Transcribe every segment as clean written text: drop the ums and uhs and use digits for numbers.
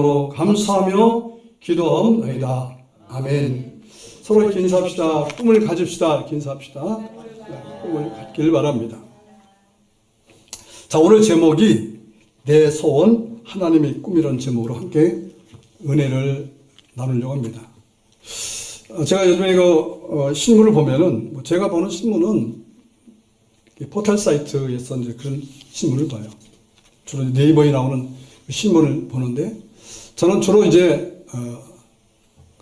로 감사하며 기도하옵나이다. 아멘. 서로 이렇게 인사합시다. 꿈을 가집시다. 이렇게 인사합시다. 꿈을 갖길 바랍니다. 자, 오늘 제목이 내 소원 하나님의 꿈이라는 제목으로 함께 은혜를 나누려고 합니다. 제가 요즘에 이거 신문을 보면은 제가 보는 신문은 포털 사이트에서 이제 그런 신문을 봐요. 주로 네이버에 나오는 신문을 보는데 저는 주로 이제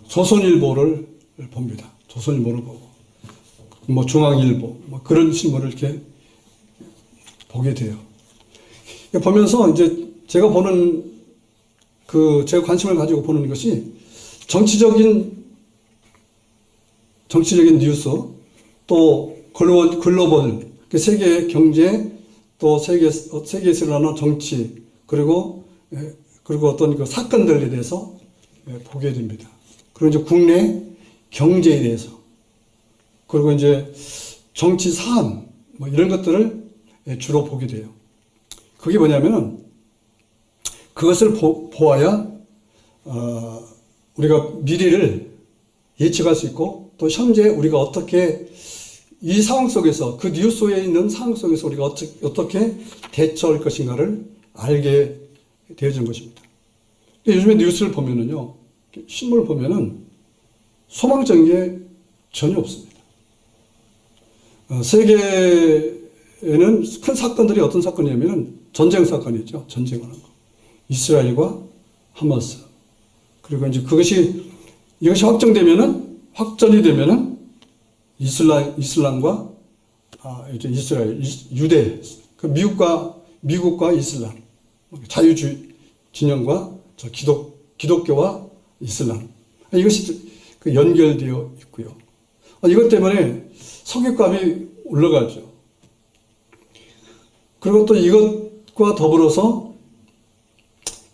조선일보를 봅니다. 조선일보를 보고 중앙일보 그런 신문을 이렇게 보게 돼요. 보면서 이제 제가 보는 제가 관심을 가지고 보는 것이 정치적인 뉴스, 또 글로벌 세계 경제, 또 세계에서 일어나는 정치, 그리고 어떤 사건들에 대해서 보게 됩니다. 그리고 이제 국내 경제에 대해서, 그리고 이제 정치 사안, 이런 것들을 주로 보게 돼요. 그게 뭐냐면은, 그것을 보아야, 우리가 미래를 예측할 수 있고, 또 현재 우리가 어떻게 이 상황 속에서, 그 뉴스에 있는 상황 속에서 우리가 어떻게 대처할 것인가를 알게 되어진 것입니다. 요즘에 뉴스를 보면은요, 신문을 보면은 소망적인 게 전혀 없습니다. 세계에는 큰 사건들이 어떤 사건이냐면은 전쟁 사건이죠. 전쟁을 하는 거. 이스라엘과 하마스. 그리고 이제 이것이 확전이 되면은 이슬람과 이제 이스라엘, 유대, 미국과 이슬람, 자유주의 진영과 기독교와 이슬람. 이것이 연결되어 있고요. 이것 때문에 석유값이 올라가죠. 그리고 또 이것과 더불어서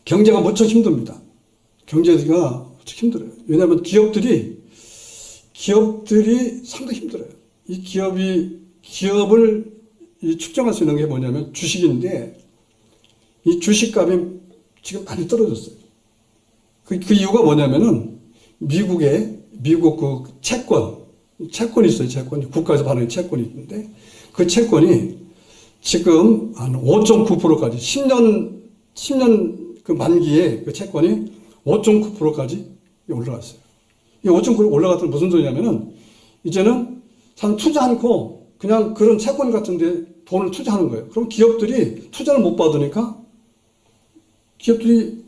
경제가 무척 힘듭니다. 경제가 무척 힘들어요. 왜냐하면 기업들이 상당히 힘들어요. 이 기업을 측정할 수 있는 게 뭐냐면 주식인데, 이 주식값이 지금 많이 떨어졌어요. 그 이유가 뭐냐면은 미국 채권이 있어요. 국가에서 발행한 채권이 있는데, 그 채권이 지금 한 5.9%까지 10년 그 만기에 그 채권이 5.9%까지 올라갔어요. 이 5.9% 올라갔던 무슨 소리냐면은 이제는 투자 않고 그냥 그런 채권 같은데 돈을 투자하는 거예요. 그럼 기업들이 투자를 못 받으니까 기업을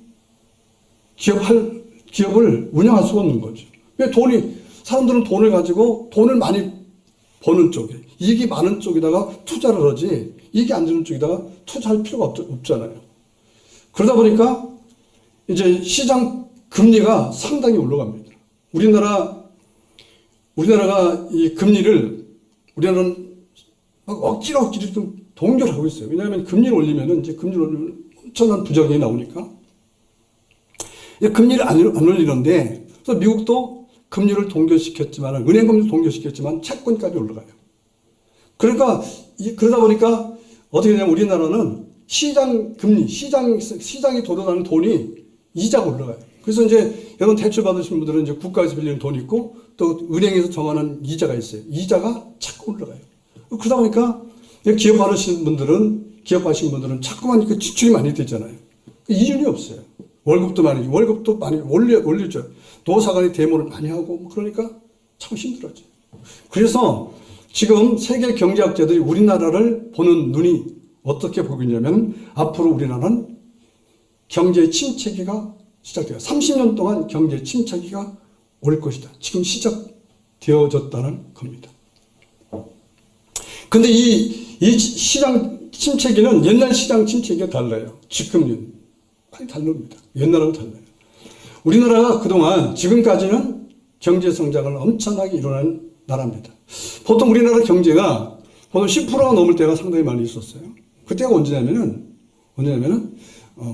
운영할 수가 없는 거죠. 왜 사람들은 돈을 가지고 돈을 많이 버는 쪽에, 이익이 많은 쪽에다가 투자를 하지, 이익이 안 되는 쪽에다가 투자할 필요가 없잖아요. 그러다 보니까 이제 시장 금리가 상당히 올라갑니다. 우리나라가 이 금리를, 우리나라는 막 억지로 좀 동결하고 있어요. 왜냐하면 금리를 올리면 엄청난 부작용이 나오니까. 금리를 안 올리는데, 그래서 미국도 금리를 동결시켰지만, 은행 금리를 동결시켰지만, 채권까지 올라가요. 그러다 보니까, 어떻게 되냐면 우리나라는 시장이 돌아가는 돈이 이자가 올라가요. 그래서 이제 여러분 대출 받으신 분들은 이제 국가에서 빌리는 돈이 있고, 또 은행에서 정하는 이자가 있어요. 이자가 자꾸 올라가요. 그러다 보니까 기업하신 분들은 자꾸만 지출이 많이 되잖아요. 이윤이 없어요. 월급도 많이 올리죠. 노사간의 데모를 많이 하고, 그러니까 참 힘들어져. 그래서 지금 세계 경제학자들이 우리나라를 보는 눈이 어떻게 보고 있냐면, 앞으로 우리나라는 경제 침체기가 시작돼요. 30년 동안 경제 침체기가 올 것이다. 지금 시작되어졌다는 겁니다. 근데 이 시장 침체기는 옛날 시장 침체기가 달라요. 지금은 많이 다릅니다. 옛날하고 달라요. 우리나라가 그동안 지금까지는 경제 성장을 엄청나게 일어난 나라입니다. 보통 우리나라 경제가 보통 10%가 넘을 때가 상당히 많이 있었어요. 그때가 언제냐면은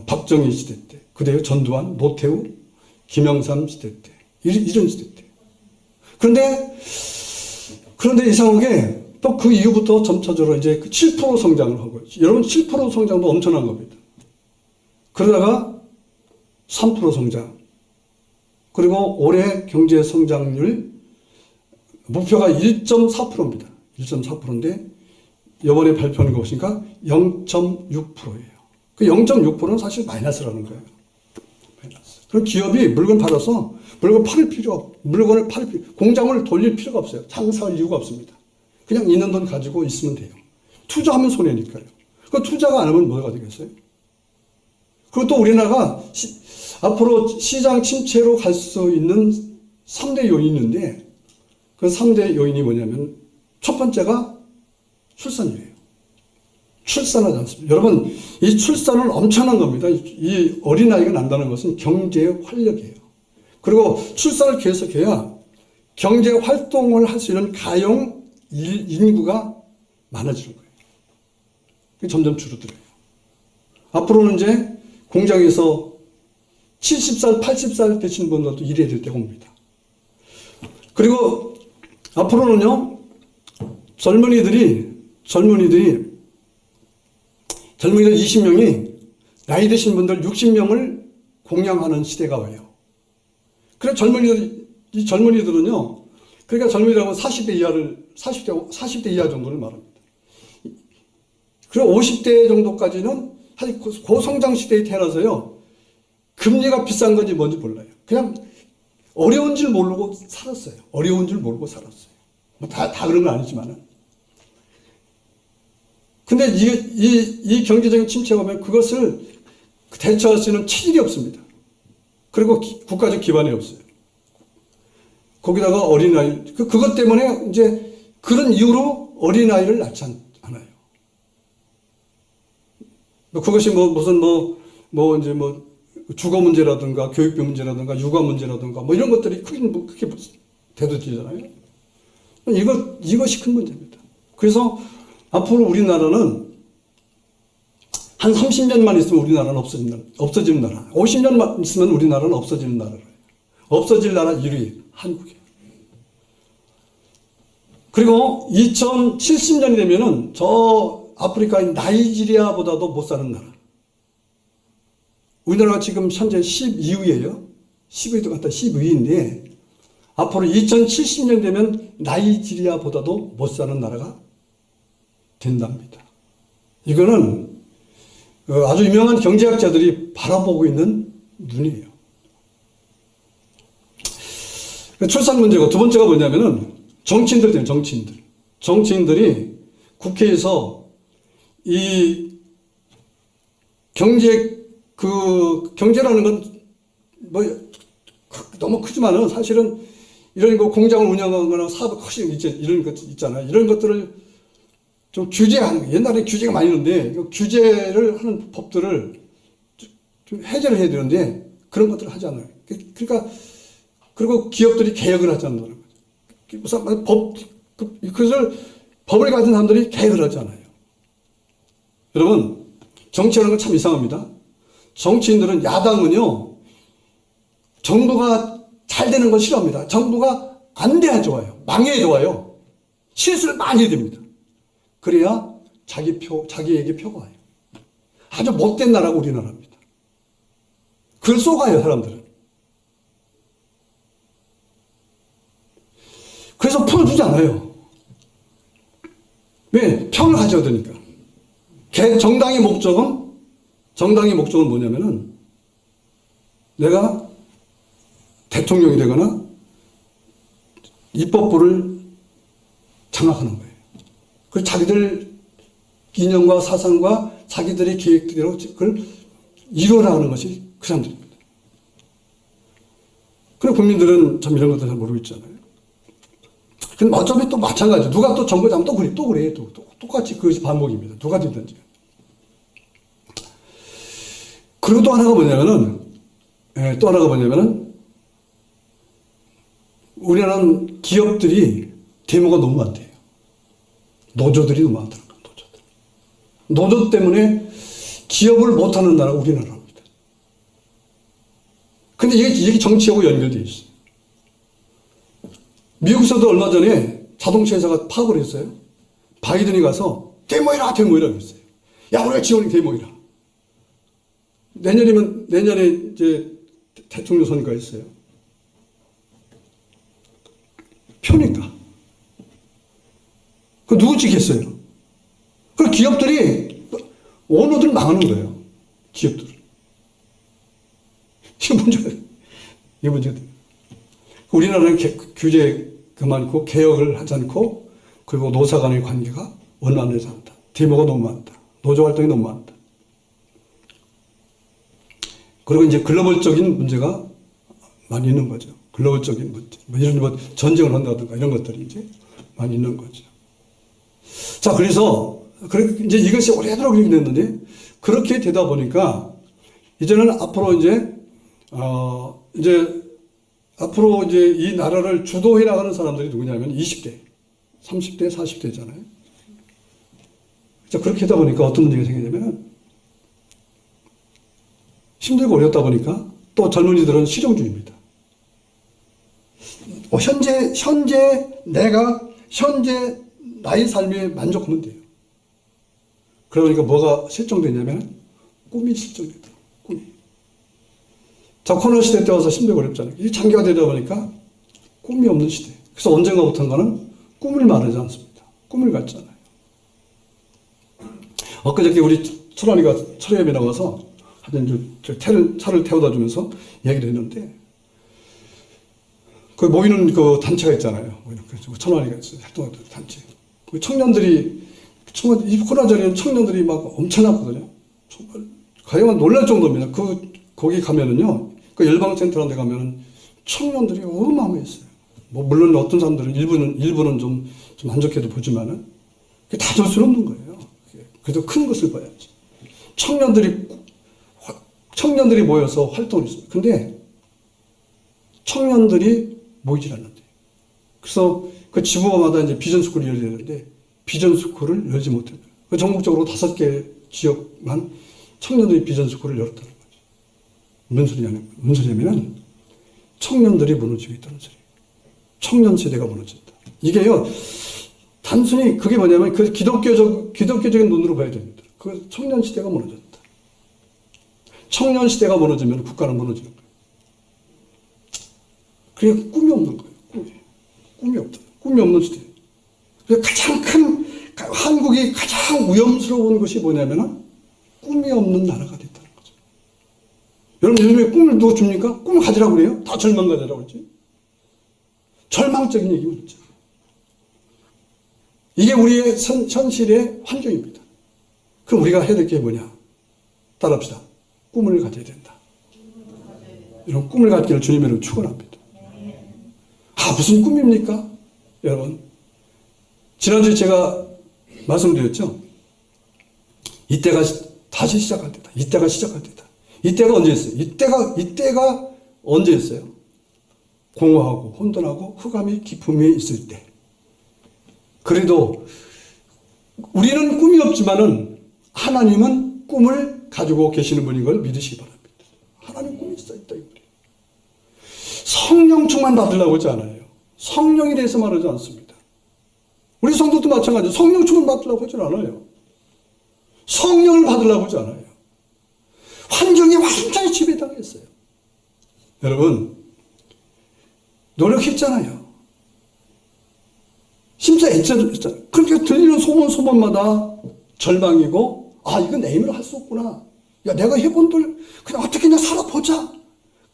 박정희 시대 때, 그대요 전두환, 노태우, 김영삼 시대 때, 이런 시대 때. 그런데 이상하게 또 그 이후부터 점차적으로 이제 7% 성장을 하고, 여러분 7% 성장도 엄청난 겁니다. 그러다가 3% 성장. 그리고 올해 경제 성장률 목표가 1.4%입니다. 1.4%인데 이번에 발표한 거 보시니까 0.6%예요. 그 0.6%는 사실 마이너스라는 거예요. 마이너스. 그럼 기업이 물건을 팔아서 물건을 팔 필요, 공장을 돌릴 필요가 없어요. 장사할 이유가 없습니다. 그냥 있는 돈 가지고 있으면 돼요. 투자하면 손해니까요. 그 투자가 안 하면 뭐가 되겠어요? 그리고 또 우리나라가 앞으로 시장 침체로 갈 수 있는 3대 요인이 있는데 그 3대 요인이 뭐냐면 첫 번째가 출산율이에요. 출산하지 않습니다. 여러분, 이 출산은 엄청난 겁니다. 이 어린아이가 난다는 것은 경제의 활력이에요. 그리고 출산을 계속해야 경제 활동을 할 수 있는 가용 인구가 많아지는 거예요. 점점 줄어들어요. 앞으로는 이제 공장에서 70살, 80살 되신 분들도 일해야 될 때가 옵니다. 그리고 앞으로는요, 젊은이들 20명이 나이 드신 분들 60명을 공양하는 시대가 와요. 그래서 이 젊은이들은요, 그러니까 젊은이라고 40대 이하 정도를 말합니다. 그리고 50대 정도까지는 사실 고성장 시대에 태어나서요, 금리가 비싼 건지 뭔지 몰라요. 그냥 어려운 줄 모르고 살았어요. 뭐 다 그런 건 아니지만은. 근데 이 경제적인 침체가 오면 그것을 대처할 수 있는 체질이 없습니다. 그리고 국가적 기반이 없어요. 거기다가 어린아이, 그것 때문에 이제 그런 이유로 어린아이를 낳지 않아요. 그것이 이제 주거 문제라든가 교육비 문제라든가 육아 문제라든가 이런 것들이 크게 대두되잖아요. 이것이 큰 문제입니다. 그래서 앞으로 우리나라는 한 30년만 있으면 우리나라는 없어지는 나라. 50년만 있으면 우리나라는 없어지는 나라예요. 없어질 나라 1위 한국이에요. 그리고 2070년이 되면은 저 아프리카인 나이지리아보다도 못 사는 나라. 우리나라가 지금 현재 12위예요. 10위도 갔다 12위인데 앞으로 2070년 되면 나이지리아보다도 못 사는 나라가 된답니다. 이거는 아주 유명한 경제학자들이 바라보고 있는 눈이에요. 출산 문제고 두 번째가 뭐냐면은 정치인들. 정치인들이 국회에서 이 경제라는 건 너무 크지만은 사실은 이런 거 공장을 운영하거나 사업을 이런 것 있잖아요. 이런 것들을 좀 규제하는, 옛날에 규제가 많이 있는데 규제를 하는 법들을 좀 해제를 해야 되는데 그런 것들을 하지 않아요. 그러니까 그리고 기업들이 개혁을 하지 않는 거죠. 무슨 그것을 법을 가진 사람들이 개혁을 하지 않아요. 여러분, 정치라는 건 참 이상합니다. 정치인들은 야당은요, 정부가 잘 되는 걸 싫어합니다. 정부가 안 돼야 좋아요. 망해야 좋아요. 실수를 많이 해야 됩니다. 그래야 자기에게 표가 와요. 아주 못된 나라가 우리나라입니다. 그걸 쏘가요, 사람들은. 그래서 풀어주지 않아요. 왜? 평을 가져야 되니까. 정당의 목적은 뭐냐면은 내가 대통령이 되거나 입법부를 장악하는 거예요. 그리고 자기들 이념과 사상과 자기들의 계획대로 그걸 이루어나가는 것이 그 사람들입니다. 그리고 국민들은 참 이런 것들 잘 모르고 있잖아요. 근데 어차피 또 마찬가지죠. 누가 또 정부 잡으면 또 그래. 똑같이 그것이 반복입니다. 누가 되든지. 그리고 또 하나가 뭐냐면은, 우리나라는 기업들이 데모가 너무 많대요. 노조들이 너무 많다는 거예요. 노조 때문에 기업을 못하는 나라가 우리나라입니다. 근데 이게 정치하고 연결되어 있어요. 미국에서도 얼마 전에 자동차 회사가 파업을 했어요. 바이든이 가서 데모해라 그랬어요. 야, 우리가 지원이 데모해라. 내년에 이제 대통령 선거가 있어요. 표니까. 그 누구 찍겠어요? 그 기업들이, 오너들 망하는 거예요. 기업들. 이게 문제가 돼요. 우리나라는 규제가 많고, 개혁을 하지 않고, 그리고 노사 간의 관계가 원만하지 않다. 데모가 너무 많다. 노조 활동이 너무 많다. 그리고 이제 글로벌적인 문제가 많이 있는 거죠. 글로벌적인 문제. 이런 전쟁을 한다든가 이런 것들이 이제 많이 있는 거죠. 자, 그래서, 이제 이것이 오래도록 이렇게 됐는데, 그렇게 되다 보니까, 이제는 앞으로 앞으로 이 나라를 주도해 나가는 사람들이 누구냐면 20대, 30대, 40대잖아요. 자, 그렇게 하다 보니까 어떤 문제가 생기냐면, 힘들고 어렵다 보니까 또 젊은이들은 실용주의입니다. 현재 나의 삶에 만족하면 돼요. 그러니까 뭐가 실종되냐면 꿈이 실종되더라고요. 꿈이. 자, 코로나 시대 때 와서 힘들고 어렵잖아요. 이 장기가 되다 보니까 꿈이 없는 시대. 그래서 언젠가부터는 꿈을 말하지 않습니다. 꿈을 갖잖아요. 엊그저께 우리 철원이가 철회협에 나와서 차를 태워다 주면서 얘기를 했는데, 그 모이는 그 단체가 있잖아요. 천안이가 활동하는 단체. 그 청년들이, 이 코로나 전에는 청년들이 막 엄청났거든요. 정말 가야만 놀랄 정도입니다. 거기 가면은요, 그 열방센터라는 데 가면은 청년들이 어마어마했어요. 물론 어떤 사람들은 일부는 좀 안 좋게도 보지만은, 그게 다 될 수는 없는 거예요. 그래도 큰 것을 봐야지. 청년들이 모여서 활동을 했어요. 근데 청년들이 모이질 않는데요. 그래서 그 지부마다 이제 비전스쿨을 열어야 되는데 비전스쿨을 열지 못해요. 그 전국적으로 5개 지역만 청년들이 비전스쿨을 열었다는 거죠. 무슨 소리냐면 청년들이 무너지고 있다는 소리예요. 청년 세대가 무너진다. 이게요, 단순히 그게 뭐냐면 그 기독교적인 눈으로 봐야 됩니다. 그 청년 시대가 무너졌다. 청년 시대가 무너지면 국가는 무너지는 거예요. 그게 꿈이 없는 거예요. 꿈이 없다. 꿈이 없는 시대. 한국이 가장 위험스러운 것이 뭐냐면 꿈이 없는 나라가 됐다는 거죠. 여러분, 요즘에 꿈을 누가 줍니까? 꿈을 가지라고 그래요? 다 절망 가지라고 그러지. 절망적인 얘기만 했죠. 이게 우리의 현실의 환경입니다. 그럼 우리가 해야 될 게 뭐냐? 따라합시다. 꿈을 가져야 된다. 이런 꿈을 갖기를 주님으로 축원합니다. 무슨 꿈입니까? 여러분, 지난주에 제가 말씀드렸죠? 이때가 다시 시작할 때다. 이때가 시작할 때다. 이때가 언제였어요? 이때가 언제였어요? 공허하고 혼돈하고 흑암이 기품에 있을 때. 그래도 우리는 꿈이 없지만은 하나님은 꿈을 가지고 계시는 분인 걸 믿으시기 바랍니다. 하나님 꿈이 있다 이거예요. 성령 충만 받으려고 하지 않아요. 성령에 대해서 말하지 않습니다. 우리 성도도 마찬가지로 성령 충만 받으려고 하지 않아요. 성령을 받으려고 하지 않아요. 환경이 완전히 지배당했어요. 여러분, 노력했잖아요. 심사 애쓰잖아요. 그렇게 들리는 소문마다 절망이고, 이건 내 힘으로 할 수 없구나. 야, 내가 해본들 그냥 어떻게 그냥 살아보자.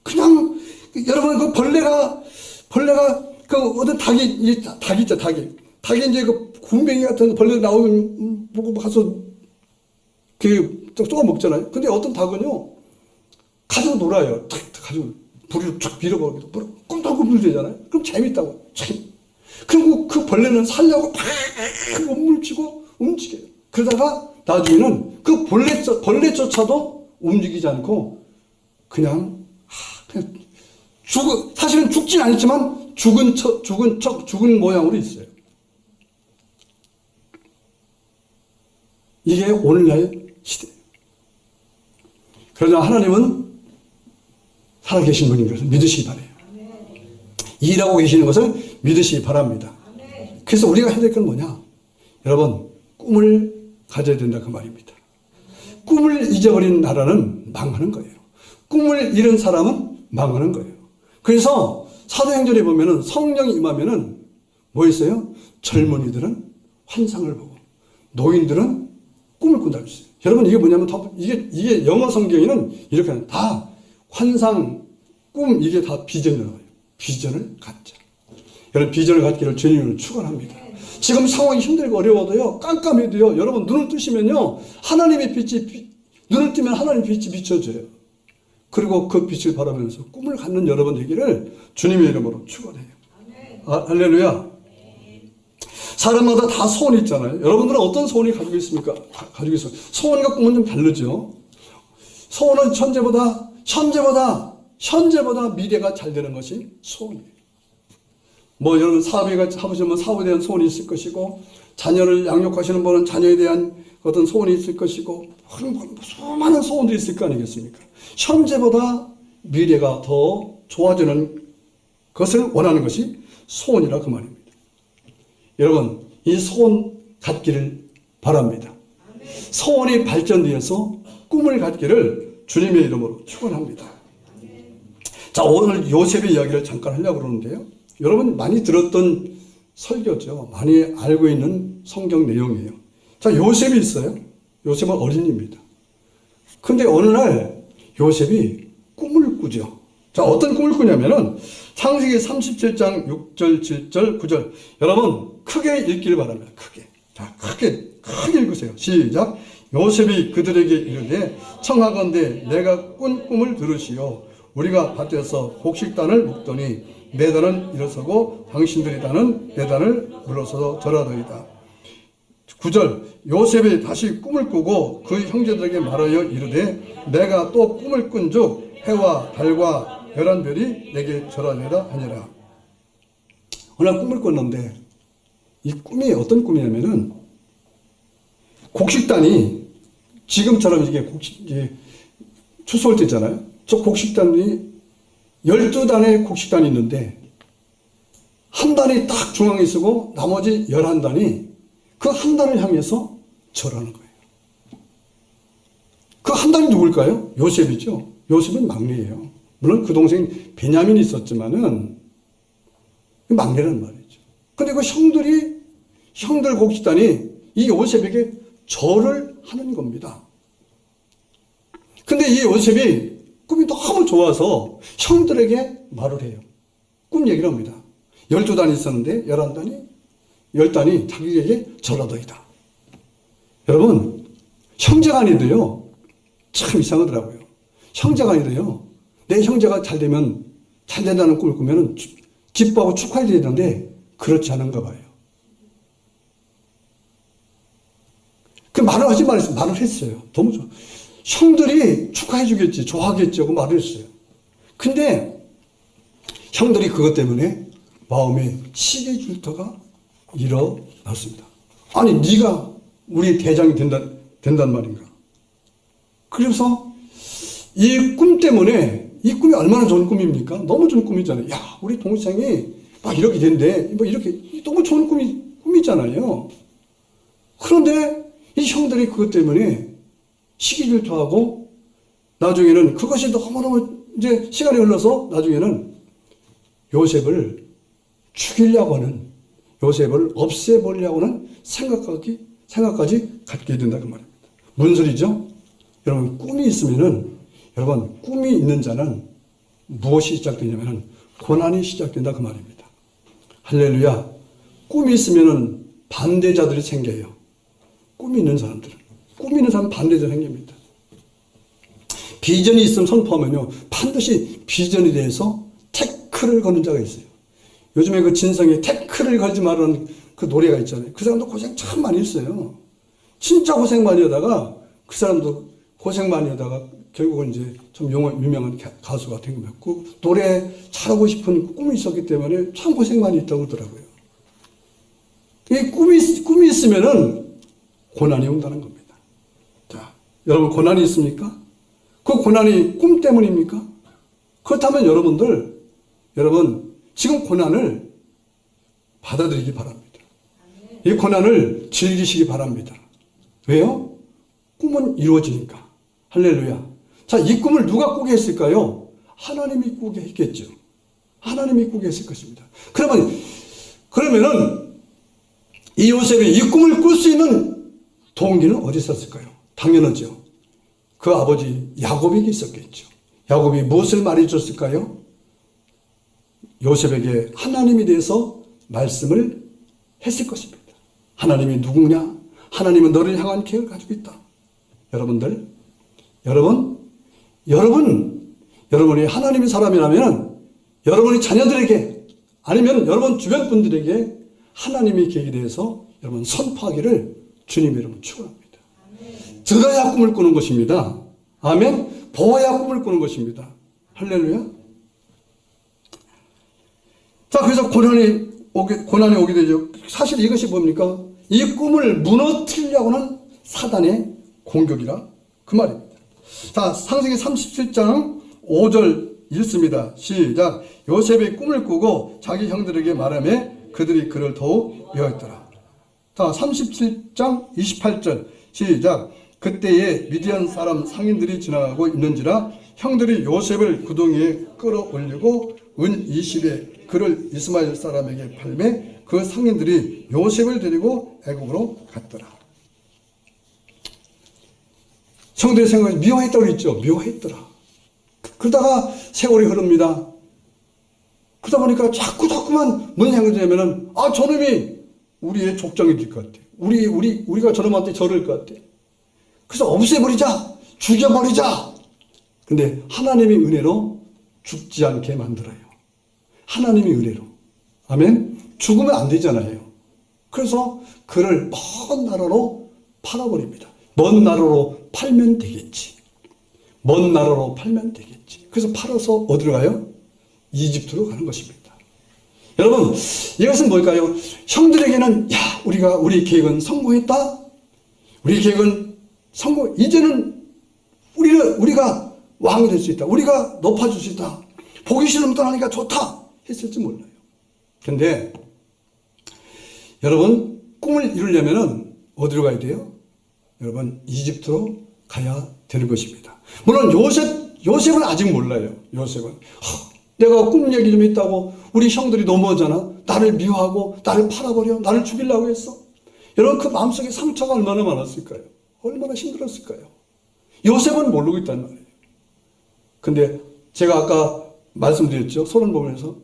그냥 여러분, 그 벌레가 그 어떤 닭이 있죠. 닭이 이제 그 군뱅이 같은 벌레 나오면 보고 가서 그 쪼가 먹잖아요. 근데 어떤 닭은요, 가지고 놀아요. 가지고 부리로 쫙 밀어버리고 꿈틀꿈틀 물대잖아요. 그럼 재밌다고. 그리고 그 벌레는 살려고 팍 몸물치고 움직여요. 그러다가 나중에는 그 벌레조차도 움직이지 않고 그냥 사실은 죽진 않았지만 죽은 모양으로 있어요. 이게 오늘날 시대예요. 그러나 하나님은 살아계신 분인 것을 믿으시기 바라요. 일하고 계시는 것을 믿으시기 바랍니다. 그래서 우리가 해야 될 건 뭐냐? 여러분, 꿈을 가져야 된다 그 말입니다. 꿈을 잊어버린 나라는 망하는 거예요. 꿈을 잃은 사람은 망하는 거예요. 그래서 사도행전에 보면은 성령이 임하면은 뭐 있어요? 젊은이들은 환상을 보고 노인들은 꿈을 꾼다고 했어요. 여러분 이게 뭐냐면 이게 영어 성경에는 이렇게 하는 다 환상, 꿈 이게 다 비전이라고 해요. 비전을 갖자. 여러분 비전을 갖기를 주님으로 축원합니다. 지금 상황이 힘들고 어려워도요, 깜깜해도요, 여러분 눈을 뜨시면요, 하나님의 빛이 눈을 뜨면 하나님의 빛이 비춰져요. 그리고 그 빛을 바라보면서 꿈을 갖는 여러분 되기를 주님의 이름으로 축원해요. 할렐루야. 사람마다 다 소원이 있잖아요. 여러분들은 어떤 소원이 가지고 있습니까? 가지고 있어요. 소원과 꿈은 좀 다르죠. 소원은 현재보다 미래가 잘 되는 것이 소원이에요. 뭐 여러분 사업에 하시면 사업에 대한 소원이 있을 것이고, 자녀를 양육하시는 분은 자녀에 대한 어떤 소원이 있을 것이고, 수많은 소원들이 있을 거 아니겠습니까? 현재보다 미래가 더 좋아지는 것을 원하는 것이 소원이라 그 말입니다. 여러분 이 소원 갖기를 바랍니다. 소원이 발전되어서 꿈을 갖기를 주님의 이름으로 축원합니다. 자, 오늘 요셉의 이야기를 잠깐 하려고 그러는데요. 여러분 많이 들었던 설교죠. 많이 알고 있는 성경 내용이에요. 자, 요셉이 있어요. 요셉은 어린이입니다. 근데 어느 날 요셉이 꿈을 꾸죠. 자, 어떤 꿈을 꾸냐면은 창세기 37장 6절, 7절, 9절. 여러분 크게 읽기를 바랍니다. 크게. 자, 크게 읽으세요. 시작. 요셉이 그들에게 이르되 청하건대 내가 꾼 꿈을 들으시오. 우리가 밭에서 곡식단을 묶더니 내 단은 일어서고 당신들의 단은 내 단을 물러서서 절하더이다. 9절. 요셉이 다시 꿈을 꾸고 그 형제들에게 말하여 이르되 내가 또 꿈을 꾼즉 해와 달과 열한 별이 내게 절하리라 하니라. 어느 날 꿈을 꿨는데 이 꿈이 어떤 꿈이냐면은 곡식단이 지금처럼 이게 추수할 때 있잖아요. 저 곡식단이 12단의 곡식단이 있는데 한 단이 딱 중앙에 있고 나머지 11단이 그 한 단을 향해서 절하는 거예요. 그 한 단이 누굴까요? 요셉이죠. 요셉은 막내예요. 물론 그 동생 베냐민이 있었지만은 막내란 말이죠. 근데 그 형들 곡식단이 이 요셉에게 절을 하는 겁니다. 근데 이 요셉이 꿈이 너무 좋아서 형들에게 말을 해요. 꿈 얘기를 합니다. 12단이 있었는데 10단이 자기에게 절하더이다. 여러분, 형제간에도요, 참 이상하더라고요. 형제간에도요, 내 형제가 잘 된다는 꿈을 꾸면은 기뻐하고 축하해야 되는데, 그렇지 않은가 봐요. 그 말을 하지 말았어요. 말을 했어요. 너무 좋아. 형들이 축하해 주겠지, 좋아하겠지 하고 말을 했어요. 근데 형들이 그것 때문에 마음에 시기 질투가 일어났습니다. 아니, 네가 우리 대장이 된단 말인가? 그래서 이 꿈 때문에, 이 꿈이 얼마나 좋은 꿈입니까? 너무 좋은 꿈이잖아요. 야, 우리 동생이 막 이렇게 된대. 뭐 이렇게 너무 좋은 꿈이잖아요. 그런데 이 형들이 그것 때문에 시기 질투하고 나중에는 그것이 너무너무 이제 시간이 흘러서 나중에는 요셉을 죽이려고 하는, 요셉을 없애버리려고 하는 생각까지 갖게 된다 그 말입니다. 무슨 소리죠? 여러분, 꿈이 있으면은, 여러분, 꿈이 있는 자는 무엇이 시작되냐면은 고난이 시작된다 그 말입니다. 할렐루야. 꿈이 있으면은 반대자들이 생겨요. 꿈이 있는 사람들은. 꿈이 있는 사람은 반대자들이 생깁니다. 비전이 있으면 선포하면요, 반드시 비전에 대해서 태클을 거는 자가 있어요. 요즘에 그 진성에 태클을 걸지 말라는 그 노래가 있잖아요. 그 사람도 고생 참 많이 했어요. 진짜 고생 많이 하다가 그 사람도 고생 많이 하다가 결국은 이제 좀 유명한 가수가 된 겁니다. 그 노래 잘하고 싶은 꿈이 있었기 때문에 참 고생 많이 했다고 그러더라고요. 이 꿈이 있으면은 고난이 온다는 겁니다. 자, 여러분 고난이 있습니까? 그 고난이 꿈 때문입니까? 그렇다면 여러분 지금 고난을 받아들이기 바랍니다. 이 고난을 즐기시기 바랍니다. 왜요? 꿈은 이루어지니까. 할렐루야. 자, 이 꿈을 누가 꾸게 했을까요? 하나님이 꾸게 했겠죠. 하나님이 꾸게 했을 것입니다. 그러면은 이 요셉이 이 꿈을 꿀 수 있는 동기는 어디 있었을까요? 당연하죠. 그 아버지 야곱에게 있었겠죠. 야곱이 무엇을 말해줬을까요? 요셉에게 하나님에 대해서 말씀을 했을 것입니다. 하나님이 누구냐? 하나님은 너를 향한 계획을 가지고 있다. 여러분이 하나님의 사람이라면 여러분이 자녀들에게 아니면 여러분 주변 분들에게 하나님의 계획에 대해서 여러분 선포하기를 주님의 이름으로 축원합니다. 들어야 꿈을 꾸는 것입니다. 아멘. 보아야 꿈을 꾸는 것입니다. 할렐루야. 자, 그래서 고난이 오게 되죠. 사실 이것이 뭡니까? 이 꿈을 무너뜨리려고 하는 사단의 공격이라 그 말입니다. 자, 창세기 37장 5절 읽습니다. 시작. 요셉이 꿈을 꾸고 자기 형들에게 말하며 그들이 그를 더욱 미워했더라. 자, 37장 28절 시작. 그때에 미디안 사람 상인들이 지나가고 있는지라 형들이 요셉을 구덩이에 끌어올리고 은 20에 그를 이스마엘 사람에게 팔매 그 상인들이 요셉을 데리고 애굽으로 갔더라. 형들의 생각이 미워했다고 했죠. 미워했더라. 그러다가 세월이 흐릅니다. 그러다 보니까 자꾸만 뭔 생각이 들냐면은, 저놈이 우리의 족장이 될 것 같아. 우리가 저놈한테 저럴 것 같아. 그래서 없애버리자! 죽여버리자! 근데 하나님의 은혜로 죽지 않게 만들어요. 하나님의 은혜로. 아멘? 죽으면 안 되잖아요. 그래서 그를 먼 나라로 팔아버립니다. 먼 나라로 팔면 되겠지. 먼 나라로 팔면 되겠지. 그래서 팔아서 어디로 가요? 이집트로 가는 것입니다. 여러분, 이것은 뭘까요? 형들에게는 우리 계획은 성공했다. 우리 계획은 성공. 이제는 우리가 왕이 될 수 있다. 우리가 높아질 수 있다. 보기 싫으면 떠나니까 좋다. 했을지 몰라요. 근데 여러분, 꿈을 이루려면 어디로 가야 돼요? 여러분, 이집트로 가야 되는 것입니다. 물론 요셉은 아직 몰라요. 요셉은 내가 꿈 얘기 좀 했다고 우리 형들이 넘어오잖아. 나를 미워하고 나를 팔아버려. 나를 죽이려고 했어. 여러분, 그 마음속에 상처가 얼마나 많았을까요? 얼마나 힘들었을까요? 요셉은 모르고 있단 말이에요. 근데 제가 아까 말씀드렸죠. 소론 보면서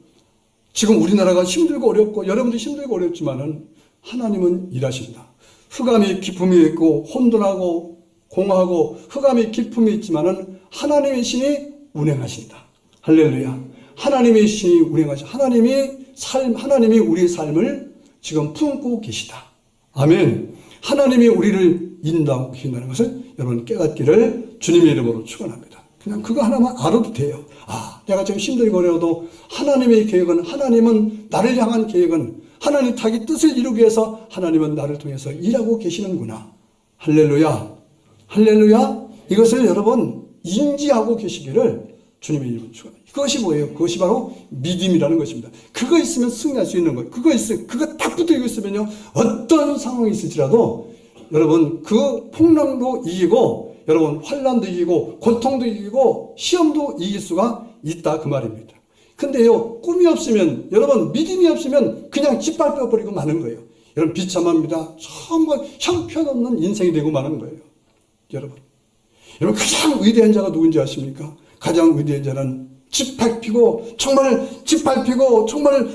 지금 우리나라가 힘들고 어렵고 여러분도 힘들고 어렵지만은 하나님은 일하신다. 흑암이 기품이 있고 혼돈하고 공하고 흑암이 기품이 있지만은 하나님의 신이 운행하신다. 할렐루야. 하나님의 신이 운행하신다. 하나님이 우리의 삶을 지금 품고 계시다. 아멘. 하나님이 우리를 인도하고 계신다는 것을 여러분 깨닫기를 주님의 이름으로 축원합니다. 그냥 그거 하나만 알아도 돼요. 내가 지금 힘들고 어려워도 하나님의 계획은, 하나님은 나를 향한 계획은 하나님 자기 뜻을 이루기 위해서 하나님은 나를 통해서 일하고 계시는구나. 할렐루야. 할렐루야. 이것을 여러분 인지하고 계시기를 주님의 이름으로 축원합니다. 그것이 뭐예요? 그것이 바로 믿음이라는 것입니다. 그거 있으면 승리할 수 있는 거예요. 그거 딱 붙들고 있으면요, 어떤 상황이 있을지라도 여러분 그 폭랑도 이기고, 여러분 환난도 이기고, 고통도 이기고, 시험도 이길 수가 있다 그 말입니다. 근데요, 꿈이 없으면, 여러분 믿음이 없으면 그냥 짓밟혀버리고 마는 거예요. 여러분 비참합니다. 정말 형편없는 인생이 되고 마는 거예요. 여러분 가장 위대한 자가 누군지 아십니까? 가장 위대한 자는 짓밟히고 정말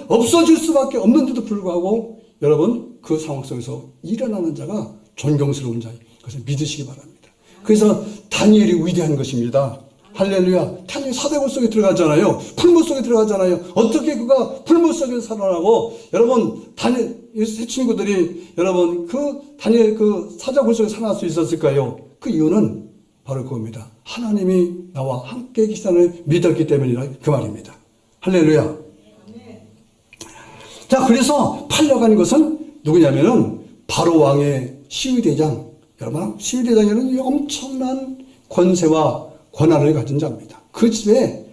없어질 수밖에 없는데도 불구하고 여러분 그 상황 속에서 일어나는 자가 존경스러운 자예요. 그것을 믿으시기 바랍니다. 그래서 다니엘이 위대한 것입니다. 할렐루야. 다니엘 사대굴 속에 들어가잖아요. 풀무 속에 들어가잖아요. 어떻게 그가 풀무 속에서 살아나고, 여러분 다니엘 새 친구들이 여러분 그 다니엘 그 사자굴 속에 살아날 수 있었을까요? 그 이유는 바로 그겁니다. 하나님이 나와 함께 계시다는 믿었기 때문이라 그 말입니다. 할렐루야. 자, 그래서 팔려간 것은 누구냐면은 바로 왕의 시위대장. 여러분, 시위대장에는 엄청난 권세와 권한을 가진 자입니다. 그 집에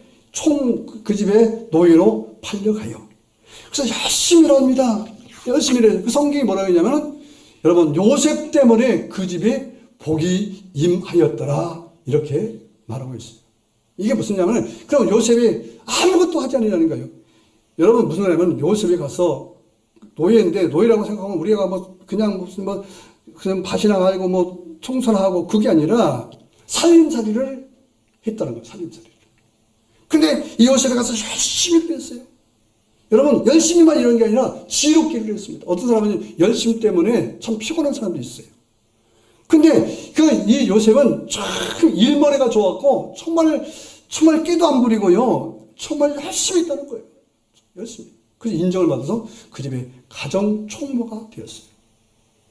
노예로 팔려가요. 그래서 열심히 일합니다. 열심히 일해요. 그 성경이 뭐라고 했냐면, 여러분 요셉 때문에 그 집에 복이 임하였더라 이렇게 말하고 있어요. 이게 무슨 냐면, 그럼 요셉이 아무것도 하지 않느냐는 거예요. 여러분, 무슨 말이냐면, 요셉이 가서 노예인데, 노예라고 생각하면 우리가 그냥 그냥 밭이나 가지고 청소나 하고 그게 아니라 살림살이를 했다는 거예요, 살림살이를. 근데 이 요셉이 가서 열심히 일했어요. 여러분, 열심히만 이런 게 아니라 지혜롭게 일을 했습니다. 어떤 사람은 열심 때문에 참 피곤한 사람도 있어요. 근데 이 요셉은 참 일머리가 좋았고 정말 깨도 안 부리고요. 정말 열심히 했다는 거예요. 열심히. 그래서 인정을 받아서 그 집의 가정 총무가 되었어요.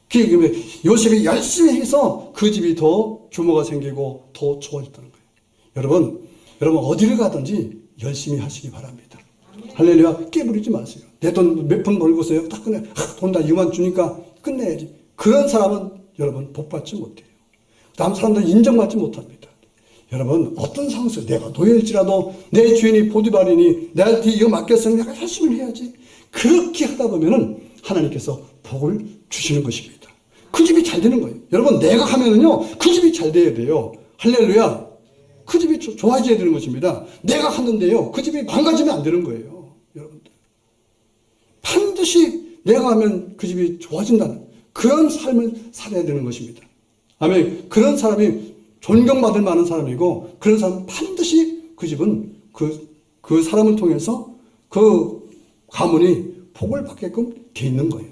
그 요셉이 열심히 해서 그 집이 더 규모가 생기고 더 좋아졌다는 거예요. 여러분 어디를 가든지 열심히 하시기 바랍니다. 할렐루야. 깨부리지 마세요. 내 돈 몇 푼 벌고서요. 딱 끝내. 돈 다 이만 주니까 끝내야지. 그런 사람은 여러분 복 받지 못해요. 다음 사람들은 인정받지 못합니다. 여러분 어떤 상황에서 내가 노예일지라도 내 주인이 보디발이니 내한테 이거 맡겼으니 내가 열심히 해야지. 그렇게 하다 보면은 하나님께서 복을 주시는 것입니다. 그 집이 잘 되는 거예요. 여러분 내가 하면은요 그 집이 잘 돼야 돼요. 할렐루야. 그 집이 좋아져야 되는 것입니다. 내가 하는데요 그 집이 망가지면 안 되는 거예요. 여러분들 반드시 내가 하면 그 집이 좋아진다는 그런 삶을 살아야 되는 것입니다. 아멘. 그런 사람이 존경받을 만한 사람이고 그런 사람은 반드시 그 집은 그 사람을 통해서 그 가문이 복을 받게끔 돼 있는 거예요.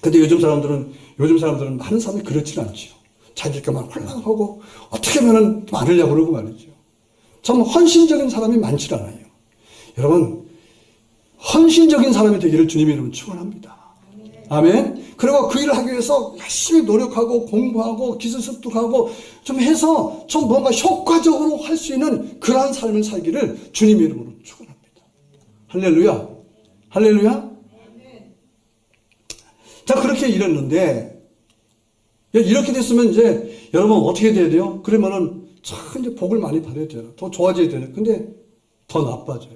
근데 요즘 사람들은 많은 사람이 그렇지는 않죠. 자기들만 홀랑하고 어떻게 하면 많으려고 그러고 말이죠. 참 헌신적인 사람이 많지 않아요. 여러분 헌신적인 사람이 되기를 주님의 이름으로 축원합니다. 아멘. 그리고 그 일을 하기 위해서 열심히 노력하고 공부하고 기술 습득하고 좀 해서 좀 뭔가 효과적으로 할 수 있는 그러한 삶을 살기를 주님의 이름으로 축원합니다. 할렐루야. 할렐루야. 자, 그렇게 일했는데 이렇게 됐으면 이제 여러분 어떻게 돼야 돼요? 그러면은 참 이제 복을 많이 받아야 돼요. 더 좋아져야 돼요. 근데 더 나빠져요.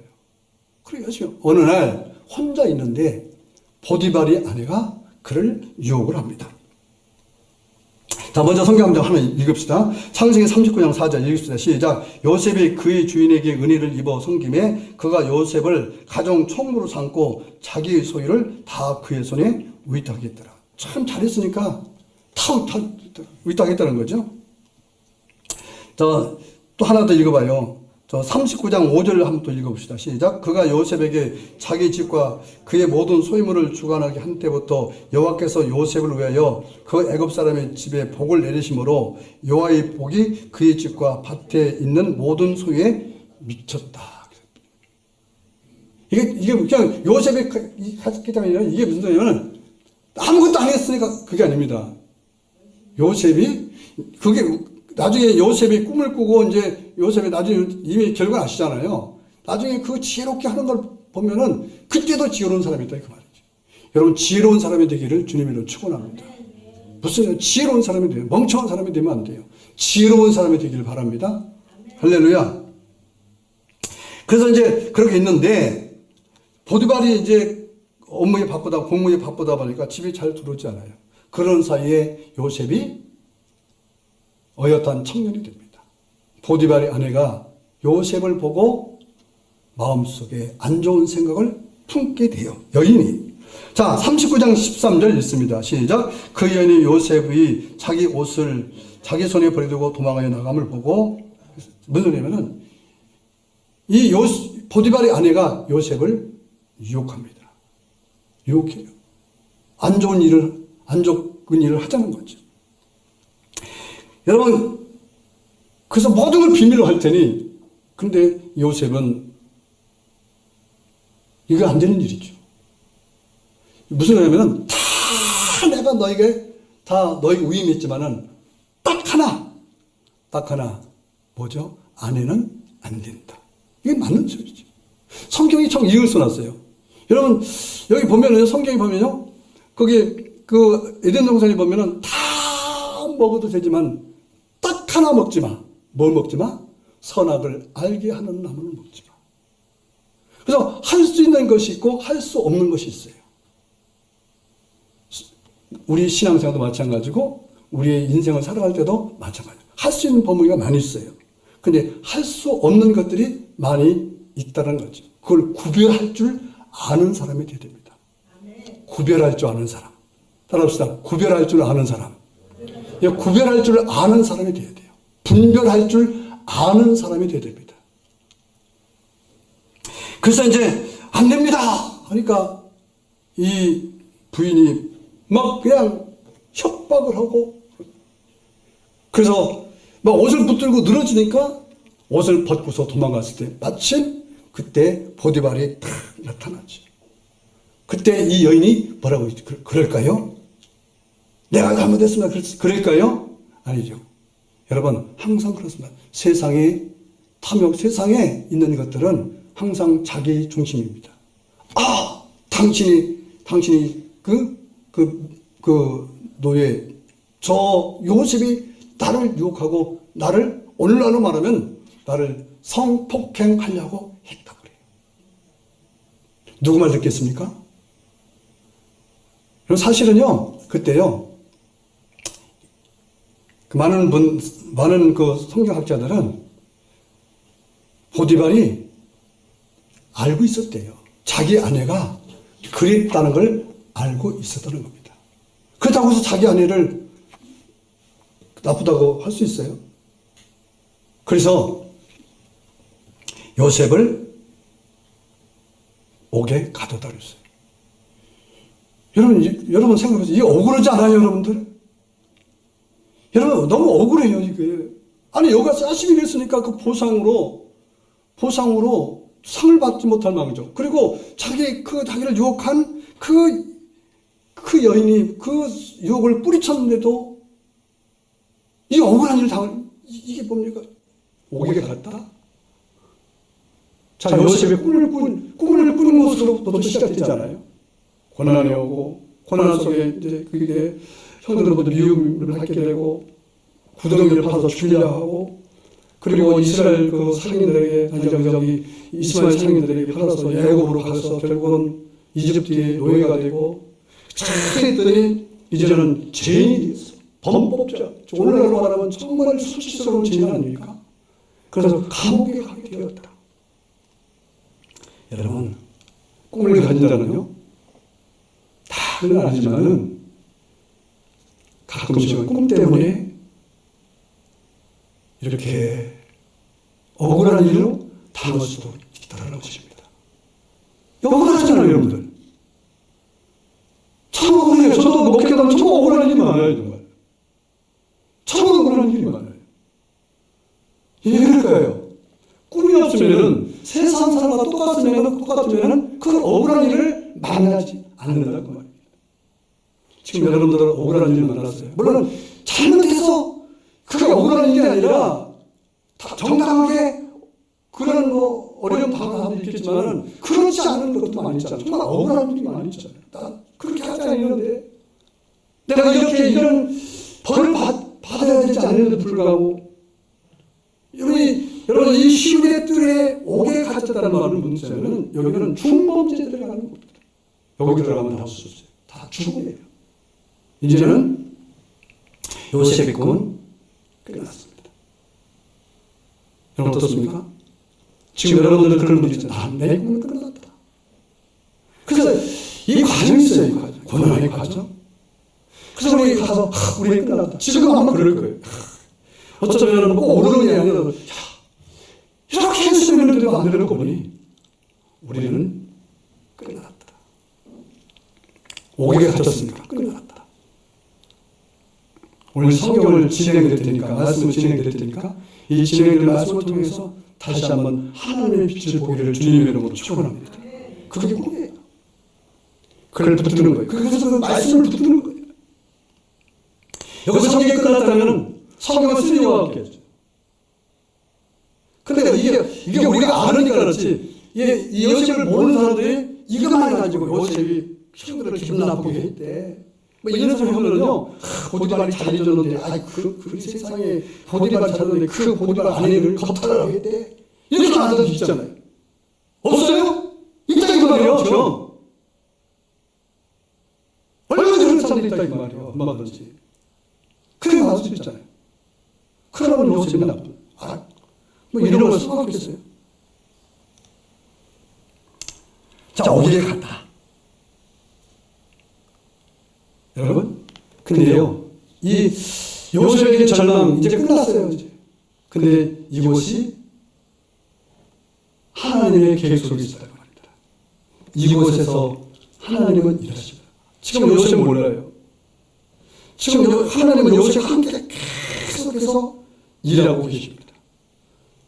그래서 어느 날 혼자 있는데 보디발의 아내가 그를 유혹을 합니다. 자, 먼저 성경 한번 하나 읽읍시다. 창세기 39장 4절 읽읍시다. 시작. 요셉이 그의 주인에게 은혜를 입어 섬김에 그가 요셉을 가정 총무로 삼고 자기의 소유를 다 그의 손에 위탁했더라. 참 잘했으니까 다 위탁했다는 거죠. 자, 또 하나 더 읽어봐요. 저 39장 5절을 한번 또 읽어봅시다. 시작. 그가 요셉에게 자기 집과 그의 모든 소유물을 주관하게 한 때부터 여호와께서 요셉을 위하여 그 애굽 사람의 집에 복을 내리심으로 여호와의 복이 그의 집과 밭에 있는 모든 소유에 미쳤다. 이게 그냥 요셉의 가졌기 때문에 이게 무슨 소리냐면 아무것도 안 했으니까 그게 아닙니다. 요셉이 그게 나중에 요셉이 꿈을 꾸고 이제 요셉이 나중에 이미 결과 아시잖아요. 나중에 그 지혜롭게 하는 걸 보면은 그때도 지혜로운 사람이 있다 그 말이죠. 여러분 지혜로운 사람이 되기를 주님으로 축원합니다. 무슨 지혜로운 사람이 돼요. 멍청한 사람이 되면 안 돼요. 지혜로운 사람이 되기를 바랍니다. 할렐루야. 그래서 이제 그렇게 있는데 보디발이 이제 업무에 바쁘다 공무에 바쁘다 보니까 집이 잘 들어오지 않아요. 그런 사이에 요셉이 어엿한 청년이 됩니다. 보디발의 아내가 요셉을 보고 마음속에 안 좋은 생각을 품게 돼요. 여인이. 자, 39장 13절 읽습니다. 시작. 그 여인이 요셉의 자기 옷을 자기 손에 버리고 도망하여 나감을 보고 무슨 소리냐면은 이 보디발의 아내가 요셉을 유혹합니다. 유혹해요. 안 좋은 일을 하자는 거죠. 여러분, 그래서 모든 걸 비밀로 할 테니, 근데 요셉은 이거 안 되는 일이죠. 무슨 말이냐면, 다 내가 너에게 위임했지만은, 딱 하나, 뭐죠? 아내는 안 된다. 이게 맞는 소리죠. 성경이 참 이걸 써놨어요. 여러분, 여기 보면은요, 성경이 보면요, 거기, 에덴 동산에 보면은 다 먹어도 되지만, 딱 하나 먹지 마. 뭘 먹지 마? 선악을 알게 하는 나무를 먹지 마. 그래서 할 수 있는 것이 있고 할 수 없는 것이 있어요. 우리 신앙생활도 마찬가지고 우리의 인생을 살아갈 때도 마찬가지고 할 수 있는 범위가 많이 있어요. 근데 할 수 없는 것들이 많이 있다는 거죠. 그걸 구별할 줄 아는 사람이 되야 됩니다. 구별할 줄 아는 사람. 따라합시다. 구별할 줄 아는 사람. 구별할 줄 아는 사람이 되어야 돼요. 분별할 줄 아는 사람이 되어야 됩니다. 그래서 이제 안 됩니다 하니까 이 부인이 막 그냥 협박을 하고, 그래서 막 옷을 붙들고 늘어지니까 옷을 벗고서 도망갔을 때 마침 그때 보디발이 탁 나타나죠. 그때 이 여인이 뭐라고 그럴까요? 내가 잘못했습니다 그럴까요? 아니죠. 여러분 항상 그렇습니다. 세상에 탐욕, 세상에 있는 것들은 항상 자기 중심입니다. 당신이 그 노예 저 요셉이 나를 유혹하고 나를 오늘날로 말하면 나를 성폭행하려고 했다 그래요. 누구 말 듣겠습니까? 사실은요 그때요 많은 그 성경학자들은 보디발이 알고 있었대요. 자기 아내가 그랬다는 걸 알고 있었다는 겁니다. 그렇다고 해서 자기 아내를 나쁘다고 할 수 있어요? 그래서 요셉을 옥에 가둬다 그랬어요. 여러분 생각해보세요. 이게 억울하지 않아요, 여러분들? 여러분 너무 억울해요, 이게. 아니 여기가 40일 했으니까 그 보상으로 상을 받지 못할 망이죠. 그리고 자기를 유혹한 그 여인이 그 유혹을 뿌리쳤는데도 이 억울한 일을 이게 뭡니까? 옥에 갔다? 자, 요셉의 꿈을 꾸는 것으로부터 시작되잖아요. 고난이 오고, 고난 속에 이제 그게 형들로부터 미움을 받게 되고, 구덩이를 파서 죽이려 하고, 그리고 이스라엘 그 상인들에게, 저기 이스마엘 상인들에게 팔아서 애굽으로 가서 결국은 이집트의 노예가 되고, 그랬더니 이제는 죄인이 됐어. 범법자. 오늘날로 말하면 정말 수치스러운 죄인 아닙니까? 그래서 감옥에 가게 되었다. 여러분, 꿈을 가진다는요, 다는 아니지만은 가끔씩은 꿈 때문에 이렇게 억울한 일로 당할 수도 있다는 것입니다. 억울하잖아요, 여러분들. 참 억울해요. 저도 목회하면 참 억울한 일이 많아요, 정말. 참 억울한 일이 많아요. 왜 그럴까요? 꿈이 없으면은 세상 사람과 똑같으면은 그 억울한 일을 만나지 않는다고 말입니다. 지금 여러분들은 억울한 일을 만났어요. 물론 잘못해서 그게 억울한 일이 아니라 정당하게 그런 어려움 당하는 사람도 있겠지만은 그렇지 않은 것도 많이 있잖아요. 정말 억울한 일이 많이 있잖아요. 나 그렇게 하지 않는데 내가 이렇게 이런 벌을 받아야 되지 않는데도 불구하고 여러분 이 시위대 뜰에 옥에 갇혔다는 말을 묻자면 여기는 중범죄 들어가는 겁니다. 여기 들어가면 다 없어져요. 다 죽음이에요. 이제는 요셉의 꿈은 끝났습니다. 여러분 어떻습니까? 지금 여러분들은 그런 분들 있잖아요. 내 꿈은 끝났다. 그래서 이 과정이 있어요. 이 과정. 고난의 과정. 그래서 우리 가서 우리 끝났다. 지금 아마 그럴 거예요. 어쩌면 꼭 오르는 게 아니라 이렇게 했으면 안 되는 거 보니 우리는 끝났다. 옥에 갇혔으니까 끝났다. 오늘 성경을 진행될 테니까, 말씀을 진행될 테니까 이 진행될 말씀을 통해서 다시 한번 하나님의 빛을 보기를 주님의 이름으로 축원합니다. 그게 꿈이에요. 그걸 붙드는 거예요. 그래서 그 말씀을 붙드는 거예요. 여기서 성경이 끝났다면 성경은 쓸 이유가 없겠죠. 근데 이게 우리가 아니까 그렇지, 이 요셉을 모르는 사람들이 이것만 가지고 요셉이 형들을 기분 나쁘게 했대. 뭐 이런 소리 하면은요, 보디발이 잘해줬는데, 그 세상에 보디발이 잘해줬는데 그 보디발 아내를 겁탈하라고 했대. 이렇게 하는 사람도 있잖아요. 없어요? 있다 이 말이에요, 지금. 얼마나 그런 사람도 있다 이 말이에요, 얼마든지. 그게 나올 수 있잖아요. 그러면 요셉이 나쁜. 뭐 이런 걸 써먹겠어요. 자, 어디에 갔다. 여러분, 근데요, 이 요셉의 절망 이제 끝났어요, 이제. 근데 이곳이 하나님의 계획 속에 있었다고 합니다. 이곳에서 하나님은 일하십니다. 지금 요셉은 몰라요. 지금 하나님은 요셉과 함께 계속해서 일하고 계십니다.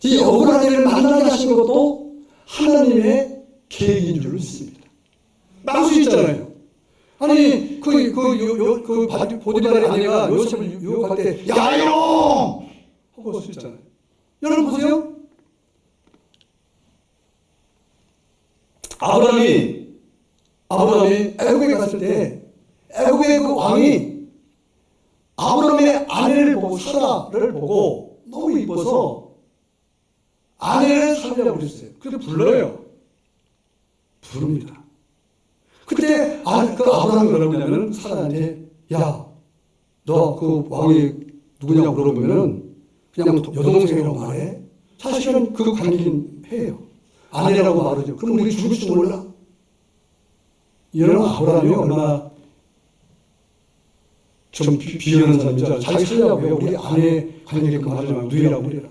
이 억울한 일을 만나게 하신 것도 하나님의 계획인 줄 믿습니다. 망수 있잖아요. 아니, 보디발의 아내가 요셉을 유혹할 때, 야, 이놈! 하고 할 수 있잖아요. 여러분 보세요. 아브라함이 애국에 갔을 때, 애국의 그 왕이 아브라함의 아내를 보고, 사라를 보고 너무 이뻐서 아내를 살려고 그랬어요. 그래서 불러요. 부릅니다. 그때 그 아브라함이 뭐라고 하냐면 사라한테, 야, 너 그 왕이 누구냐고 물어보면은 그냥 여동생이라고 말해. 사실은 그 관계긴 해요. 아내라고 말하죠. 그럼 우리 죽을지도 몰라. 이런 아브라함이 얼마나 좀 비열한 사람이죠. 자기 살려고 해요. 우리 아내 관계를 말하지 말고 누이라고 그래라.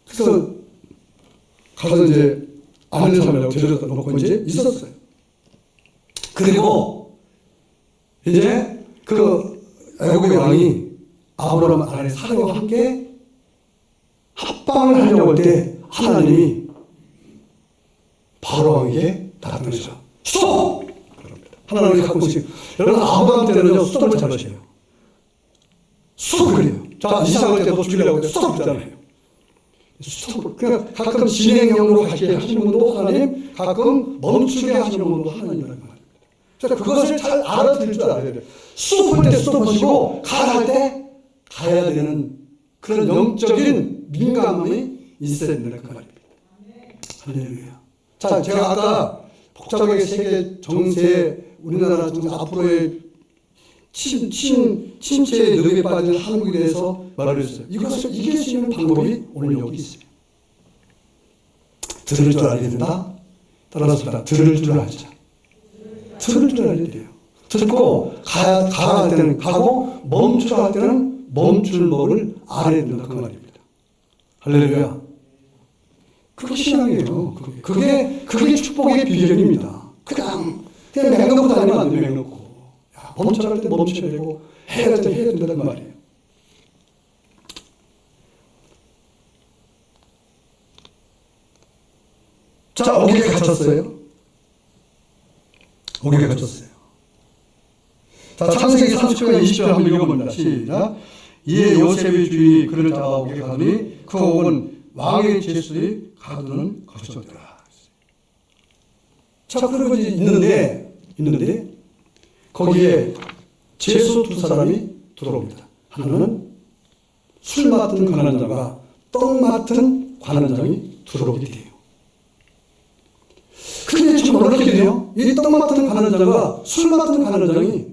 그래서 가서 이제 아내 살려고 데려다 놓고 이제 있었어요. 그리고 이제 그 애국의 왕이 아브라함 아내 사라와 함께 합방을 하려고 할 때 하나님이 바로 왕에게 나타나셔. 스톱! 하나님이 가끔씩 여러분 아브라함 때는요 스톱을 잘 하셔요. 스톱 그래요. 자, 이상할 때도 죽이려고 할 때 스톱 있잖아요. 스톱을 그러니까 가끔 진행형으로 가시게 하시는 분도 하나님, 가끔 멈추게 하시는 분도 하나님이라는 말입니다. 자, 그것을 잘 알아들을 줄 알아야 돼요. 스톱할 때 스톱하시고 가할 때 가야 되는 그런 영적인 민감함이 있어야 된다는 그 말입니다. 할렐루야. 자, 제가 아까 복잡하게 세계 정세, 우리나라 정세 앞으로의 침체의 늪에 빠진 한국에 대해서 말을 했어요. 이것을 이길 수 있는 방법이 오늘 여기 있습니다. 들을 줄 알아야 된다. 따라서 들을 줄 알자. 들을 줄 알아야 돼요. 듣고 가야 할 때는 가고 멈추라 할 때는 멈출 법을 알아야 된다. 그 말입니다. 할렐루야. 그게 신앙이에요. 그게 축복의 비결입니다. 그냥 맹놓고 다니면 안 돼, 맹놓고. 멈춰야 할 때 멈춰야 되고, 해야 할 때 해야 된다는 말이에요. 자, 어디에 갇혔어요? 어디에 갇혔어요? 자, 창세기 30장 20절 한번 읽어봅니다. 시작. 이에 요셉의 주인이 그를 잡아 옥에 가더니 그 옥은 왕의 제수들이 가두는 것이었더라. 자, 그런 것이 있는데 거기에 제수 두 사람이 들어옵니다. 하나는 술 맡은 관원장과 떡 맡은 관원장이 들어오게 돼요. 근데 좀 어렵게 돼요. 이 떡 맡은 관원장과 술 맡은 관원장이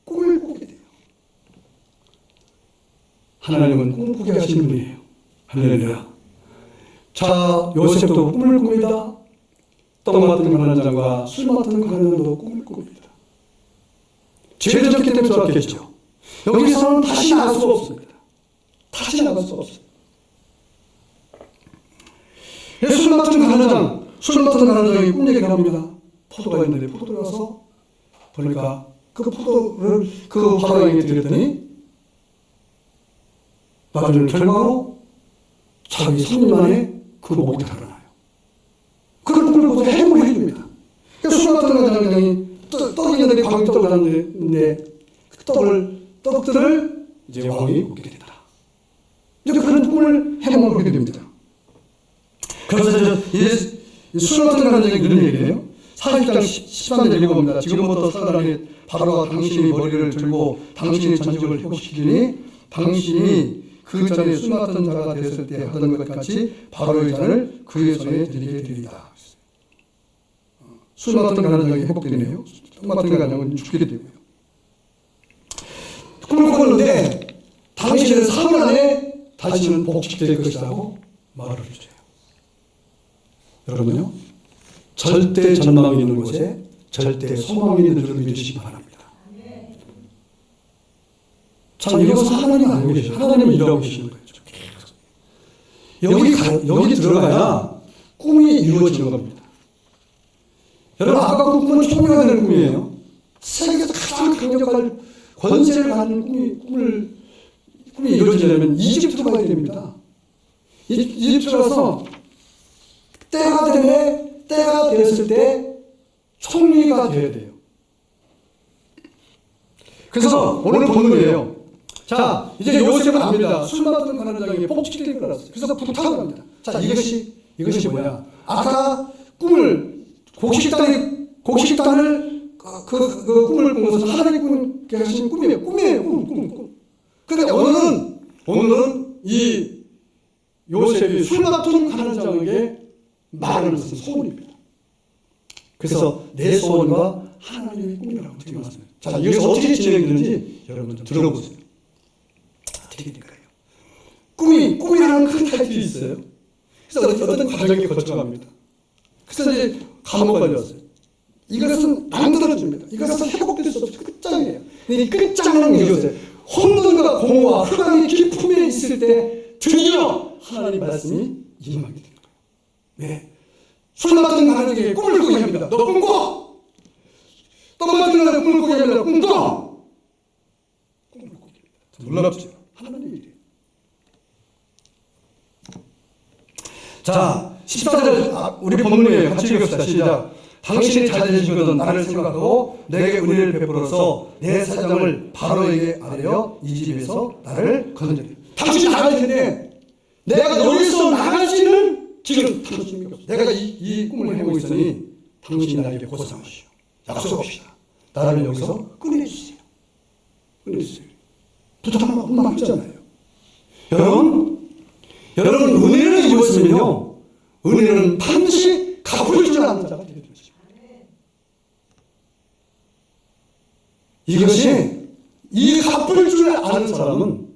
꿈을 꾸게 돼요. 하나님은 꿈을 꾸게 하시는 분이에요. 할렐루야. 자, 요셉도 꿈을 꿉니다. 떡 맡은 관원장과 술 맡은 관원장도 꿈을 꿉니다. 죄를 졌기 때문에 들어왔겠죠. 여기서는 다시 나갈 수가 없습니다. 다시 나갈 수가 없어요. 술 맡은 관원장이 꿈 얘기를 합니다. 포도가 있는데 포도를 와서 보니까 그 포도를 그 화랑에게 드렸더니 나중에 결과로 자기 3년 만에 그 목이 달아나요. 그걸 꿈을 보고 해몽을 해줍니다. 술 맡은 관원장이 떡이 있는데 광떡을 하는데 그 떡들을 이제 왕이 먹게 된다. 이제 그런 꿈을 해몽을 하게 됩니다. 그래서 술 같은 관원장이 이런 얘기예요. 40장 13절 읽어봅니다. 지금부터 사나니 바로가 당신이 머리를 들고 당신의 전적을 회복시키니 당신이 그 전에 술 맡은 자가 됐을 때 하던 것 같이 바로의 잔을 그의 손에 드리게 되리다. 술 맡은 관원장이 회복되네요. 떡 맡은 관원장은 죽게 되고요. 꿈을 꿨는데 당신은 3년 안에 다시는 복직될 것이라고 말을 해줘요. 여러분요, 절대 전망이 있는 곳에 절대 소망이 있는 줄 믿으시기 바랍니다. 참 이것은 하나님 알고 계셔요. 하나님은 일하고 계시는 거예요. 여기 들어가야 꿈이 이루어지는 겁니다. 여러분, 아까 그 꿈은 총명해야 될 꿈이에요. 세계에서 가장 강력한 권세를 갖는 꿈이 이루어지려면 이집트로 가야 됩니다. 이집트로 가서 때가 됐을 때 총리가 되어야 돼요. 그래서 오늘 본문이에요. 자, 이제 요셉은 압니다. 술 맡은 관원장에게 폭직될 걸 알았어요. 그래서 부탁을 합니다. 자, 이것이 뭐야? 아까 곡식단을 그 꿈을 꾼 것은 하나님 계신 꿈이에요. 꿈. 그러니까 오늘은 이 요셉이 술 맡은 관원장에게 말하는 것은 소원입니다. 그래서 내 소원과 하나님의 꿈이라고 되어왔습니다. 자, 이것이 어떻게 진행되는지 여러분 좀 들어보세요. 어떻게 될까요? 꿈이라는 큰 타이틀이 있어요. 그래서 어떤 과정이 거쳐갑니다. 그래서 이제 감옥까지 왔어요. 이것은 만들어집니다. 이것은 회복될 수 없이 끝장이에요. 이 끝장은 이것이에요. 혼돈과 공허와 흑암의 깊음에 있을 때 드디어 하나님 말씀이 임하게 되는 거예요. 네. 술 맡은 가족에게 꿈을 꾸게 합니다. 너 꿈꿔! 떡 맡은 가족에게 꿈을 꾸게 합니다. 꿈꿔! 꿈을 꾸게 합니다. 놀랍죠? 하나님의 일이에요. 자, 14절 우리 본문이에요. 같이 읽읍시다. 시작. 당신이 잘해주시거든 나를 생각하고 내게 은혜를 베풀어서 내 사정을 바로에게 아뢰어 이 집에서 나를 건져내. 당신이 나갈 텐데 내가 여기서 나갈 수 있는 지금 당신이 없어. 내가 이 꿈을 해보고 있으니 당신이 나에게 보상하시오. 약속합시다. 나를 여기서 꺼내주세요. 꺼내주세요. 부탁하면 막잖아요. 여러분 은혜를 입었으면요, 은혜는 반드시 갚을 줄 아는 자가 되게 되십니다. 이것이 이 갚을 줄 아는 사람은,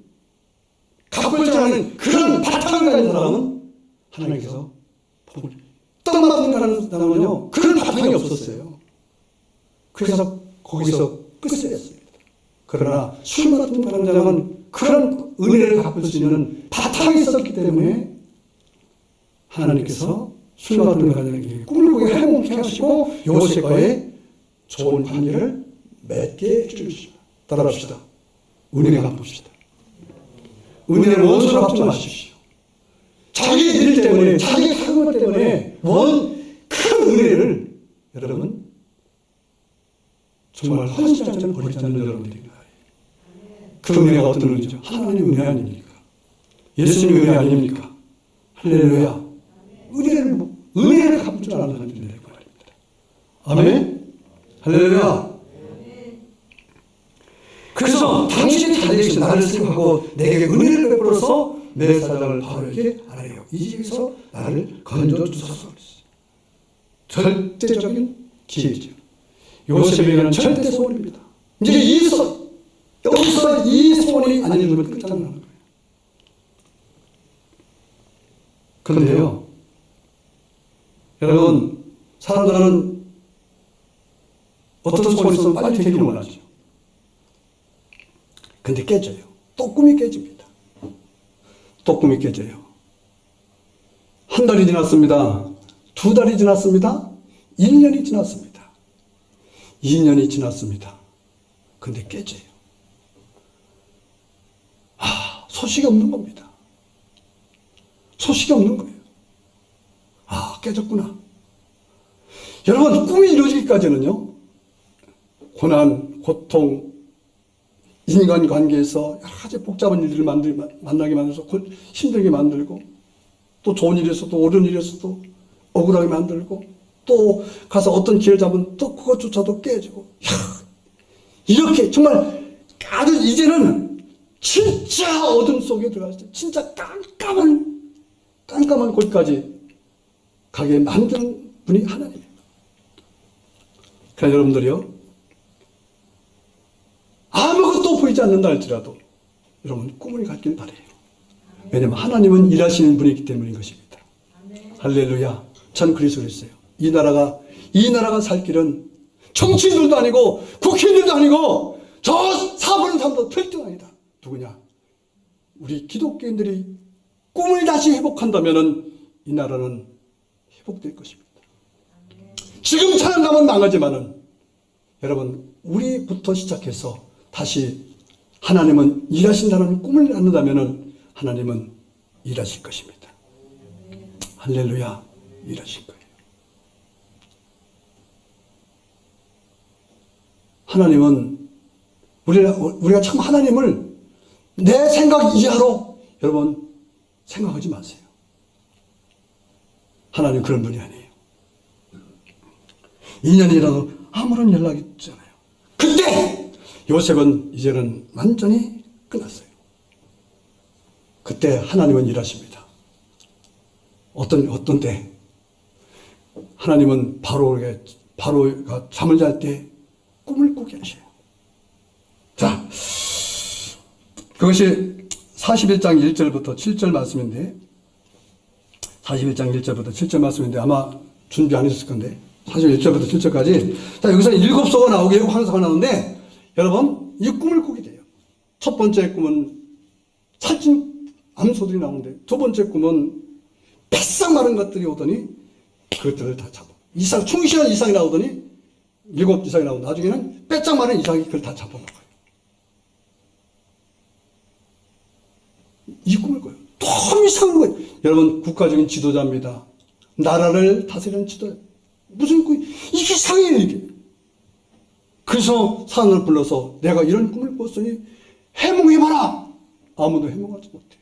갚을 줄 아는 그런 바탕을 가진 사람은 하나님께서 복을, 떡 맡은 사람은요 그런 바탕이 없었어요. 그래서 거기서 끝이었습니다. 그러나 술 맡은 사람은 그런 은혜를 갚을 수 있는 바탕이 있었기 때문에 하나님께서 술 맡은 사람에게 꿈을 꾸게 해몽케 하시고 요셉과의 좋은 관계를 맺게 해주십시오. 따라합시다. 은혜 갚읍시다. 은혜를 원수로 갚지 마십시오. 자기 일 때문에, 자기 하는 것 때문에 큰 은혜를 여러분 정말 헌신장처럼 버리지 않는 여러분들입니다. 그 은혜가 어떤 은혜죠? 하나님의 은혜 아닙니까? 예수님의 은혜 아닙니까? 할렐루야. 은혜를 갚을 줄 아는 하나님의 은혜가 말입니다. 아멘? 할렐루야. 그래서 당신이 잘되신 나를 생각하고 내게 은혜를 베풀어서 내 사정을 바로에게 아뢰요. 이 집에서 나를 건져주소서. 절대적인 기회죠. 요셉에게는 절대 소원입니다. 이제 여기서 이 소원이 안 이루어지면 끝장나는 거예요. 그런데요, 여러분, 사람들은 어떤 소원이 있으면 빨리 되기를 원하죠. 근데 깨져요. 또 꿈이 깨집니다. 또 꿈이 깨져요. 한 달이 지났습니다. 2달이 지났습니다. 1년이 지났습니다. 2년이 지났습니다. 근데 깨져요. 소식이 없는 겁니다. 소식이 없는 거예요. 깨졌구나. 여러분, 꿈이 이루어지기까지는요, 고난, 고통, 인간관계에서 여러 가지 복잡한 일들을 만나게 만들어서 힘들게 만들고, 또 좋은 일이 있어도 옳은 일이 있어도 억울하게 만들고, 또 가서 어떤 기회를 잡으면 또 그것조차도 깨지고, 이렇게 정말 아주 이제는 진짜 어둠 속에 들어갔을 때 진짜 깜깜한 곳까지 가게 만드는 분이 하나님이에요. 그러니까 여러분들이요, 아무것도 보이지 않는다 할지라도 여러분 꿈을 갖길 바래요. 왜냐하면 하나님은 일하시는 분이기 때문인 것입니다. 할렐루야. 전 그래서 그랬어요. 이 나라가 살 길은 정치인들도 아니고 국회의원들도 아니고 저 사부는 사람도 절대 아니다. 누구냐? 우리 기독교인들이 꿈을 다시 회복한다면 이 나라는 회복될 것입니다. 지금 찬양가면 망하지만은 여러분 우리부터 시작해서 다시 하나님은 일하신다는 꿈을 갖는다면 하나님은 일하실 것입니다. 할렐루야. 일하실 거예요. 하나님은 우리가 참 하나님을 내 생각 이하로 여러분 생각하지 마세요. 하나님 그런 분이 아니에요. 2년이라도 아무런 연락이 없잖아요. 그때 요셉은 이제는 완전히 끝났어요. 그때 하나님은 일하십니다. 어떤 때 하나님은 바로가 잠을 잘 때 꿈을 꾸게 하셔요. 자, 그것이 41장 1절부터 7절 말씀인데 41장 1절부터 7절 말씀인데 아마 준비 안 했을 건데 41절부터 7절까지 자 여기서 7소가 나오게 황소가 나오는데 여러분 이 꿈을 꾸게 돼요. 첫 번째 꿈은 살찐 암소들이 나오는데 두 번째 꿈은 뱃삭 마른 것들이 오더니 그것들을 다 잡아 이상 충실한 이상이 나오더니 7 이상이 나오고 나중에는 빼짝 마른 이상이 그걸 다 잡아먹어요. 이 꿈을 꿔요. 너무 이상한 거예요. 여러분 국가적인 지도자입니다. 나라를 다스리는 지도자. 무슨 꿈이 이게 이상해요 이게. 그래서 사람을 불러서 내가 이런 꿈을 꿨으니 해몽해봐라. 아무도 해몽하지 못해요.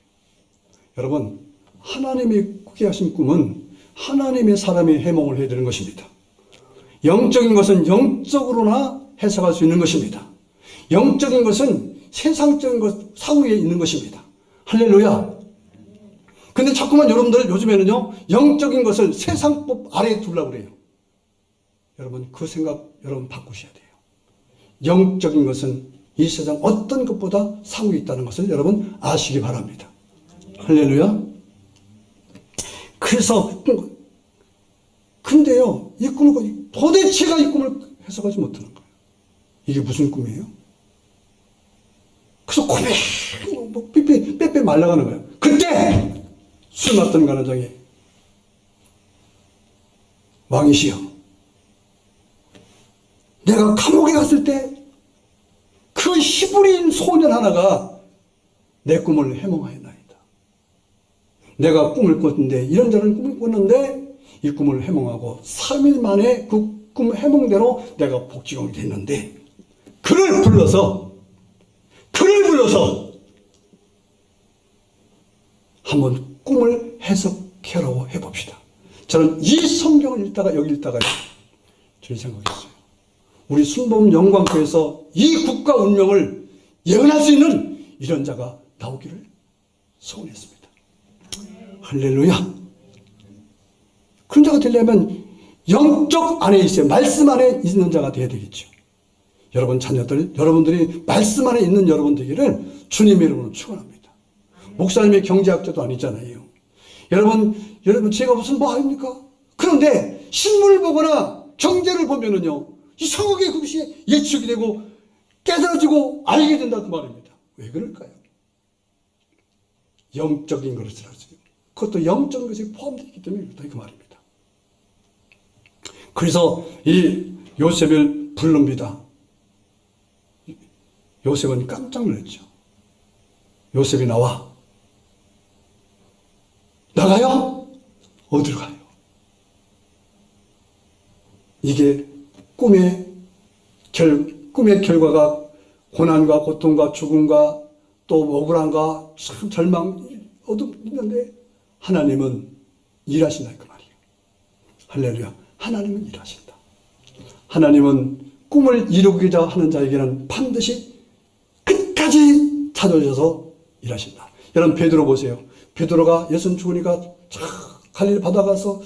여러분 하나님이 꾸게 하신 꿈은 하나님의 사람이 해몽을 해야 되는 것입니다. 영적인 것은 영적으로나 해석할 수 있는 것입니다. 영적인 것은 세상적인 것 사후에 있는 것입니다. 할렐루야. 근데 자꾸만 여러분들 요즘에는요 영적인 것을 세상법 아래에 두려고 그래요. 여러분 그 생각 여러분 바꾸셔야 돼요. 영적인 것은 이 세상 어떤 것보다 사후에 있다는 것을 여러분 아시기 바랍니다. 할렐루야. 그래서 근데요 이 꿈을 도대체가 이 꿈을 해석하지 못하는 거예요. 이게 무슨 꿈이에요? 그래서 꿈이 빼빼 말라가는 거예요. 그때 술 맞던 가나장에 왕이시여 내가 감옥에 갔을 때 그 히브리인 소년 하나가 내 꿈을 해몽하였나이다. 내가 꿈을 꿨는데 이런저런 꿈을 꿨는데 이 꿈을 해몽하고 3일 만에 그 꿈 해몽대로 내가 복지공이 됐는데 그를 불러서 한번 꿈을 해석해라고 해봅시다. 저는 이 성경을 읽다가 여기 읽다가 저는 생각했어요. 우리 순복음 영광교회에서 이 국가 운명을 예언할 수 있는 이런 자가 나오기를 소원했습니다. 할렐루야. 그런 자가 되려면 영적 안에 있어요. 말씀 안에 있는 자가 되어야 되겠죠. 여러분 자녀들, 여러분들이 말씀 안에 있는 여러분 되기를 주님의 이름으로 축원합니다. 목사님의 경제학자도 아니잖아요. 여러분 제가 무슨 뭐 아닙니까? 그런데 신문을 보거나 경제를 보면은요 이상하게 그것이 예측이 되고 깨달아지고 알게 된다 그 말입니다. 왜 그럴까요? 영적인 것을 하세요. 그것도 영적인 것이 포함되어 있기 때문에 그렇다 그 말입니다. 그래서 이 요셉을 부릅니다. 요셉은 깜짝 놀랐죠. 요셉이 나가요? 어디로 가요? 이게 꿈의 결과가 고난과 고통과 죽음과 또 억울함과 참 절망 어둠 있는데 하나님은 일하신다 그 말이에요. 할렐루야. 하나님은 일하신다. 하나님은 꿈을 이루고자 하는 자에게는 반드시 끝까지 찾아오셔서 일하신다. 여러분 베드로 보세요. 베드로가 예수님 죽으니까 갈릴리 바다 가서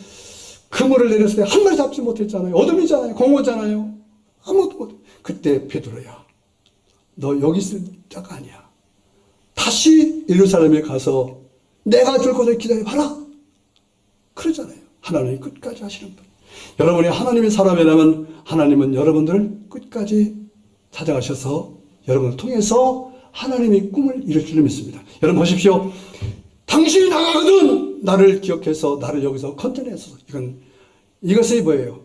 그물을 내렸을 때 한 마리 잡지 못했잖아요. 어둠이잖아요. 공허잖아요. 아무것도 못해. 그때 베드로야 너 여기 있을 자가 아니야. 다시 예루살렘에 가서 내가 줄 것을 기다려봐라. 그러잖아요. 하나님이 끝까지 하시는 분. 여러분이 하나님의 사람이라면 하나님은 여러분들을 끝까지 찾아가셔서 여러분을 통해서 하나님의 꿈을 이룰 줄 믿습니다. 여러분 보십시오. 당신이 나가거든 나를 기억해서 나를 여기서 건져내서 이것이 뭐예요?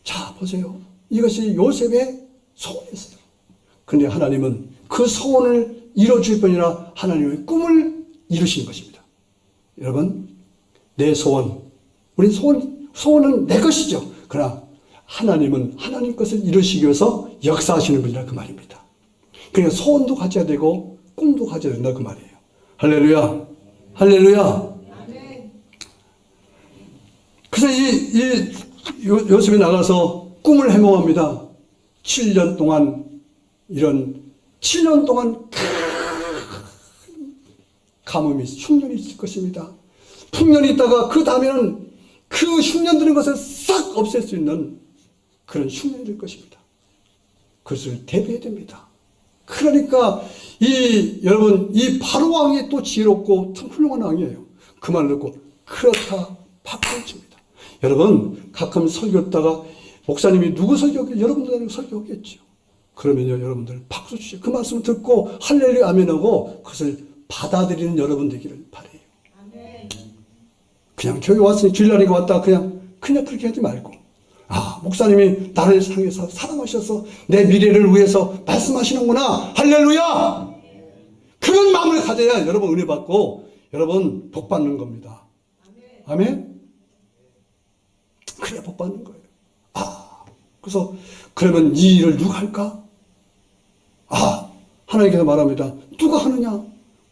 자 보세요. 이것이 요셉의 소원이었어요. 그런데 하나님은 그 소원을 이루어줄 뿐이라 하나님의 꿈을 이루신 것입니다. 여러분 내 소원, 우리 소원은 내 것이죠. 그러나 하나님은 하나님 것을 이루시기 위해서 역사하시는 분이라 그 말입니다. 그러니까 소원도 가져야 되고 꿈도 가져야 된다 그 말이에요. 할렐루야. 할렐루야. 그래서 이 요셉이 나가서 꿈을 해몽합니다. 7년 동안 이런 7년 동안 가뭄이 흉년이 있을 것입니다. 풍년이 있다가 그 다음에는 그 흉년 드는 것을 싹 없앨 수 있는 그런 흉년이 될 것입니다. 그것을 대비해야 됩니다. 그러니까 여러분 이 바로 왕이 또 지혜롭고 참 훌륭한 왕이에요. 그 말을 듣고 그렇다 박수를 칩니다. 여러분 가끔 설교했다가 목사님이 누구 설교하겠죠? 여러분들 설교하겠죠. 그러면요 여러분들 박수 주시죠. 그 말씀을 듣고 할렐루야 아멘하고 그것을 받아들이는 여러분 되기를 바래요. 그냥 교회 왔으니 주일날이가 왔다 그냥 그렇게 하지 말고 목사님이 나를 향해서 사랑하셔서 내 미래를 위해서 말씀하시는구나. 할렐루야. 그런 마음을 가져야 여러분 은혜 받고 여러분 복 받는 겁니다. 아멘. 그래야 복 받는 거예요. 그래서 그러면 이 일을 누가 할까? 하나님께서 말합니다. 누가 하느냐?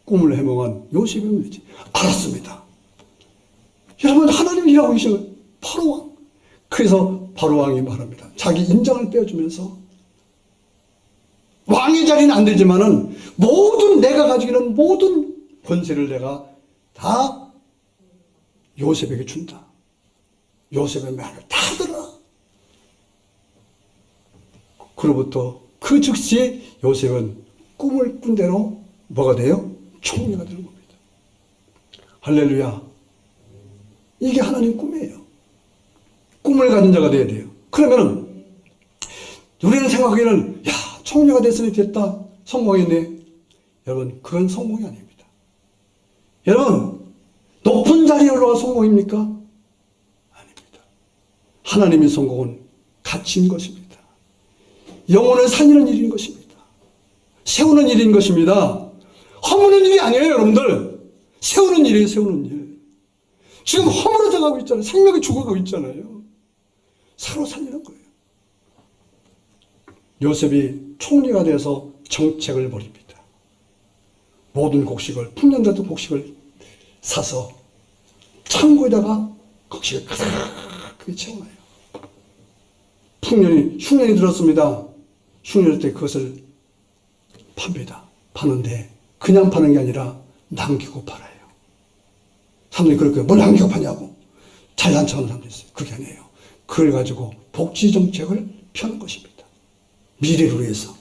꿈을 해몽한 요셉이 문제지. 알았습니다. 여러분 하나님이 일하고 계시는 바로 왕. 그래서 바로 왕이 말합니다. 자기 인장을 빼어주면서 왕의 자리는 안 되지만은 모든 내가 가지고 있는 모든 권세를 내가 다 요셉에게 준다. 요셉의 말을 다 들어라. 그로부터 그 즉시 요셉은 꿈을 꾼 대로 뭐가 돼요? 총리가 되는 겁니다. 할렐루야. 이게 하나님 꿈이에요. 꿈을 가진 자가 돼야 돼요. 그러면은 우리는 생각하기에는 총리가 됐으니 됐다. 성공했네. 여러분 그건 성공이 아닙니다. 여러분 높은 자리에 올라가 성공입니까? 아닙니다. 하나님의 성공은 가치인 것입니다. 영혼을 살리는 일인 것입니다. 세우는 일인 것입니다. 허무는 일이 아니에요. 여러분들 세우는 일이에요. 세우는 일. 지금 허물어져 가고 있잖아요. 생명이 죽어가고 있잖아요. 서로 살리는 거예요. 요셉이 총리가 돼서 정책을 벌입니다. 모든 곡식을 풍년됐던 곡식을 사서 창고에다가 곡식을 가득하게 채워놔요. 흉년이 들었습니다. 흉년일 때 그것을 팝니다. 파는데 그냥 파는 게 아니라 남기고 팔아요. 사람들이 그렇게 뭘 남기고 파냐고 잘난 척하는 사람들이 있어요. 그게 아니에요. 그걸 가지고 복지 정책을 펴는 것입니다. 미래를 위해서.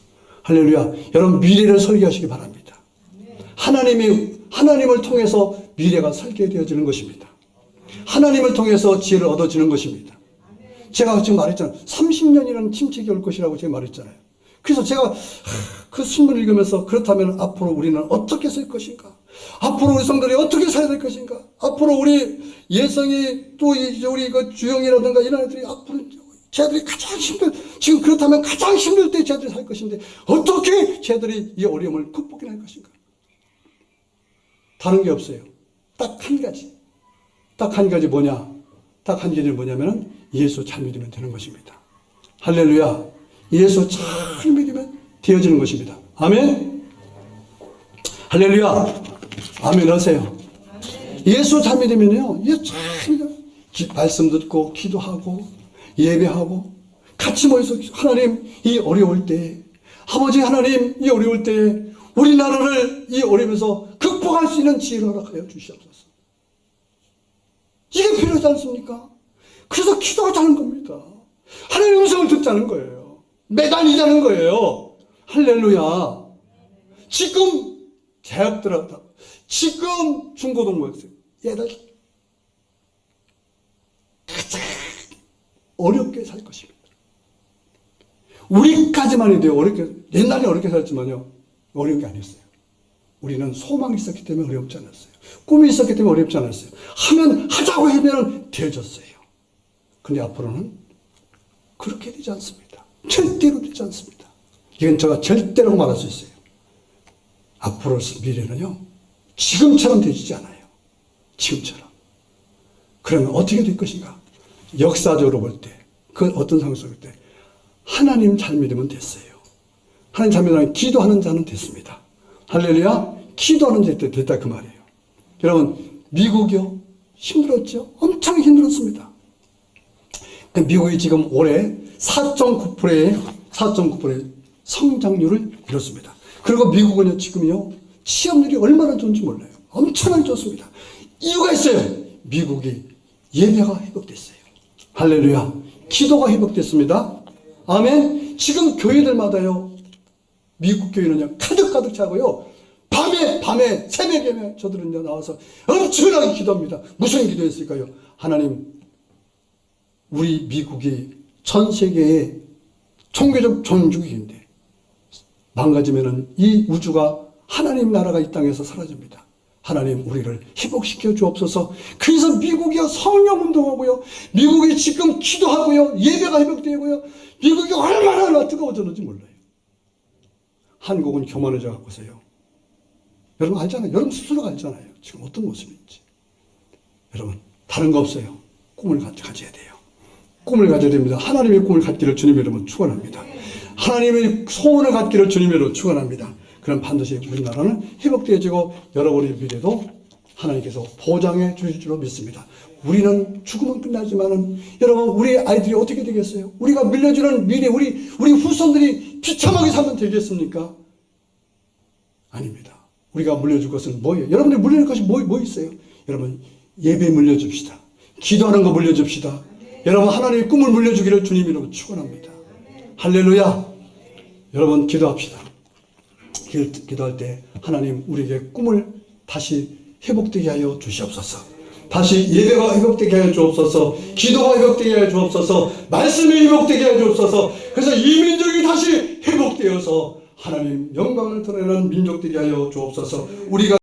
할렐루야. 여러분 미래를 설계하시기 바랍니다. 하나님을 통해서 미래가 설계되어지는 것입니다. 하나님을 통해서 지혜를 얻어지는 것입니다. 제가 지금 말했잖아요. 30년이라는 침체기 올 것이라고 제가 말했잖아요. 그래서 제가 그 신문을 읽으면서 그렇다면 앞으로 우리는 어떻게 살 것인가? 앞으로 우리 성들이 어떻게 살아야 될 것인가? 앞으로 우리 예성이 또 우리 그 주영이라든가 이런 애들이 앞으로 쟤들이 가장 지금 그렇다면 가장 힘들 때 쟤들이 살 것인데 어떻게 쟤들이 이 어려움을 극복해낼 것인가? 다른 게 없어요. 딱 한 가지. 딱 한 가지 뭐냐? 딱 한 가지 뭐냐면은 예수 잘 믿으면 되는 것입니다. 할렐루야. 예수 잘 믿으면 되어지는 것입니다. 아멘. 할렐루야. 아멘 하세요. 예수 잘 믿으면요. 말씀 듣고 기도하고 예배하고 같이 모여서 하나님 이 어려울 때 아버지 하나님 이 어려울 때 우리나라를 이 어려움에서 극복할 수 있는 지혜를 허락하여 주시옵소서. 이게 필요하지 않습니까? 그래서 기도하자는 겁니다. 하나님의 음성을 듣자는 거예요. 매달리자는 거예요. 할렐루야. 지금 대학 들어갔다. 지금 중고등부에서 얘들 가장 어렵게 살 것입니다. 우리까지만 해도 어렵게, 옛날에 어렵게 살았지만요, 어려운 게 아니었어요. 우리는 소망이 있었기 때문에 어렵지 않았어요. 꿈이 있었기 때문에 어렵지 않았어요. 하자고 하면 되어졌어요. 근데 앞으로는 그렇게 되지 않습니다. 절대로 되지 않습니다. 이건 제가 절대로 말할 수 있어요. 앞으로 미래는요, 지금처럼 되지 않아요. 지금처럼. 그러면 어떻게 될 것인가? 역사적으로 볼 때, 그 어떤 상황 속일 때, 하나님 잘 믿으면 됐어요. 하나님 잘 믿으면 기도하는 자는 됐습니다. 할렐루야. 기도하는 자 됐다 그 말이에요. 여러분, 미국이요, 힘들었죠? 엄청 힘들었습니다. 미국이 지금 올해 4.9%의 성장률을 이뤘습니다. 그리고 미국은요, 지금요, 취업률이 얼마나 좋은지 몰라요. 엄청나게 좋습니다. 이유가 있어요. 미국이 예배가 회복됐어요. 할렐루야. 기도가 회복됐습니다. 아멘. 지금 교회들마다요, 미국 교회는요, 가득 차고요, 밤에 새벽에 저들은요, 나와서 엄청나게 기도합니다. 무슨 기도했을까요? 하나님, 우리 미국이 전 세계의 종교적 종주국인데 망가지면은 이 우주가 하나님 나라가 이 땅에서 사라집니다. 하나님 우리를 회복시켜 주옵소서. 그래서 미국이요, 성령 운동하고요, 미국이 지금 기도하고요, 예배가 회복되고요, 미국이 얼마나 뜨거워졌는지 몰라요. 한국은 교만해져 갖고서요, 여러분 알잖아요. 여러분 스스로가 알잖아요. 지금 어떤 모습인지. 여러분 다른 거 없어요. 꿈을 가져야 돼요. 꿈을 가져야 됩니다. 하나님의 꿈을 갖기를 주님의 이름으로 축원합니다. 하나님의 소원을 갖기를 주님의 이름으로 축원합니다. 그럼 반드시 우리나라는 회복되어지고 여러분의 미래도 하나님께서 보장해 주실 줄로 믿습니다. 우리는 죽으면 끝나지만은 여러분 우리 아이들이 어떻게 되겠어요? 우리가 물려주는 미래, 우리 후손들이 비참하게 살면 되겠습니까? 아닙니다. 우리가 물려줄 것은 뭐예요? 여러분들이 물려줄 것이 뭐 있어요? 여러분 예배 물려줍시다. 기도하는 거 물려줍시다. 여러분 하나님의 꿈을 물려주기를 주님 이름으로 축원합니다. 할렐루야. 여러분 기도합시다. 기도할 때 하나님 우리에게 꿈을 다시 회복되게 하여 주시옵소서. 다시 예배가 회복되게 하여 주옵소서. 기도가 회복되게 하여 주옵소서. 말씀이 회복되게 하여 주옵소서. 그래서 이 민족이 다시 회복되어서 하나님 영광을 드러내는 민족들이 하여 주옵소서. 우리가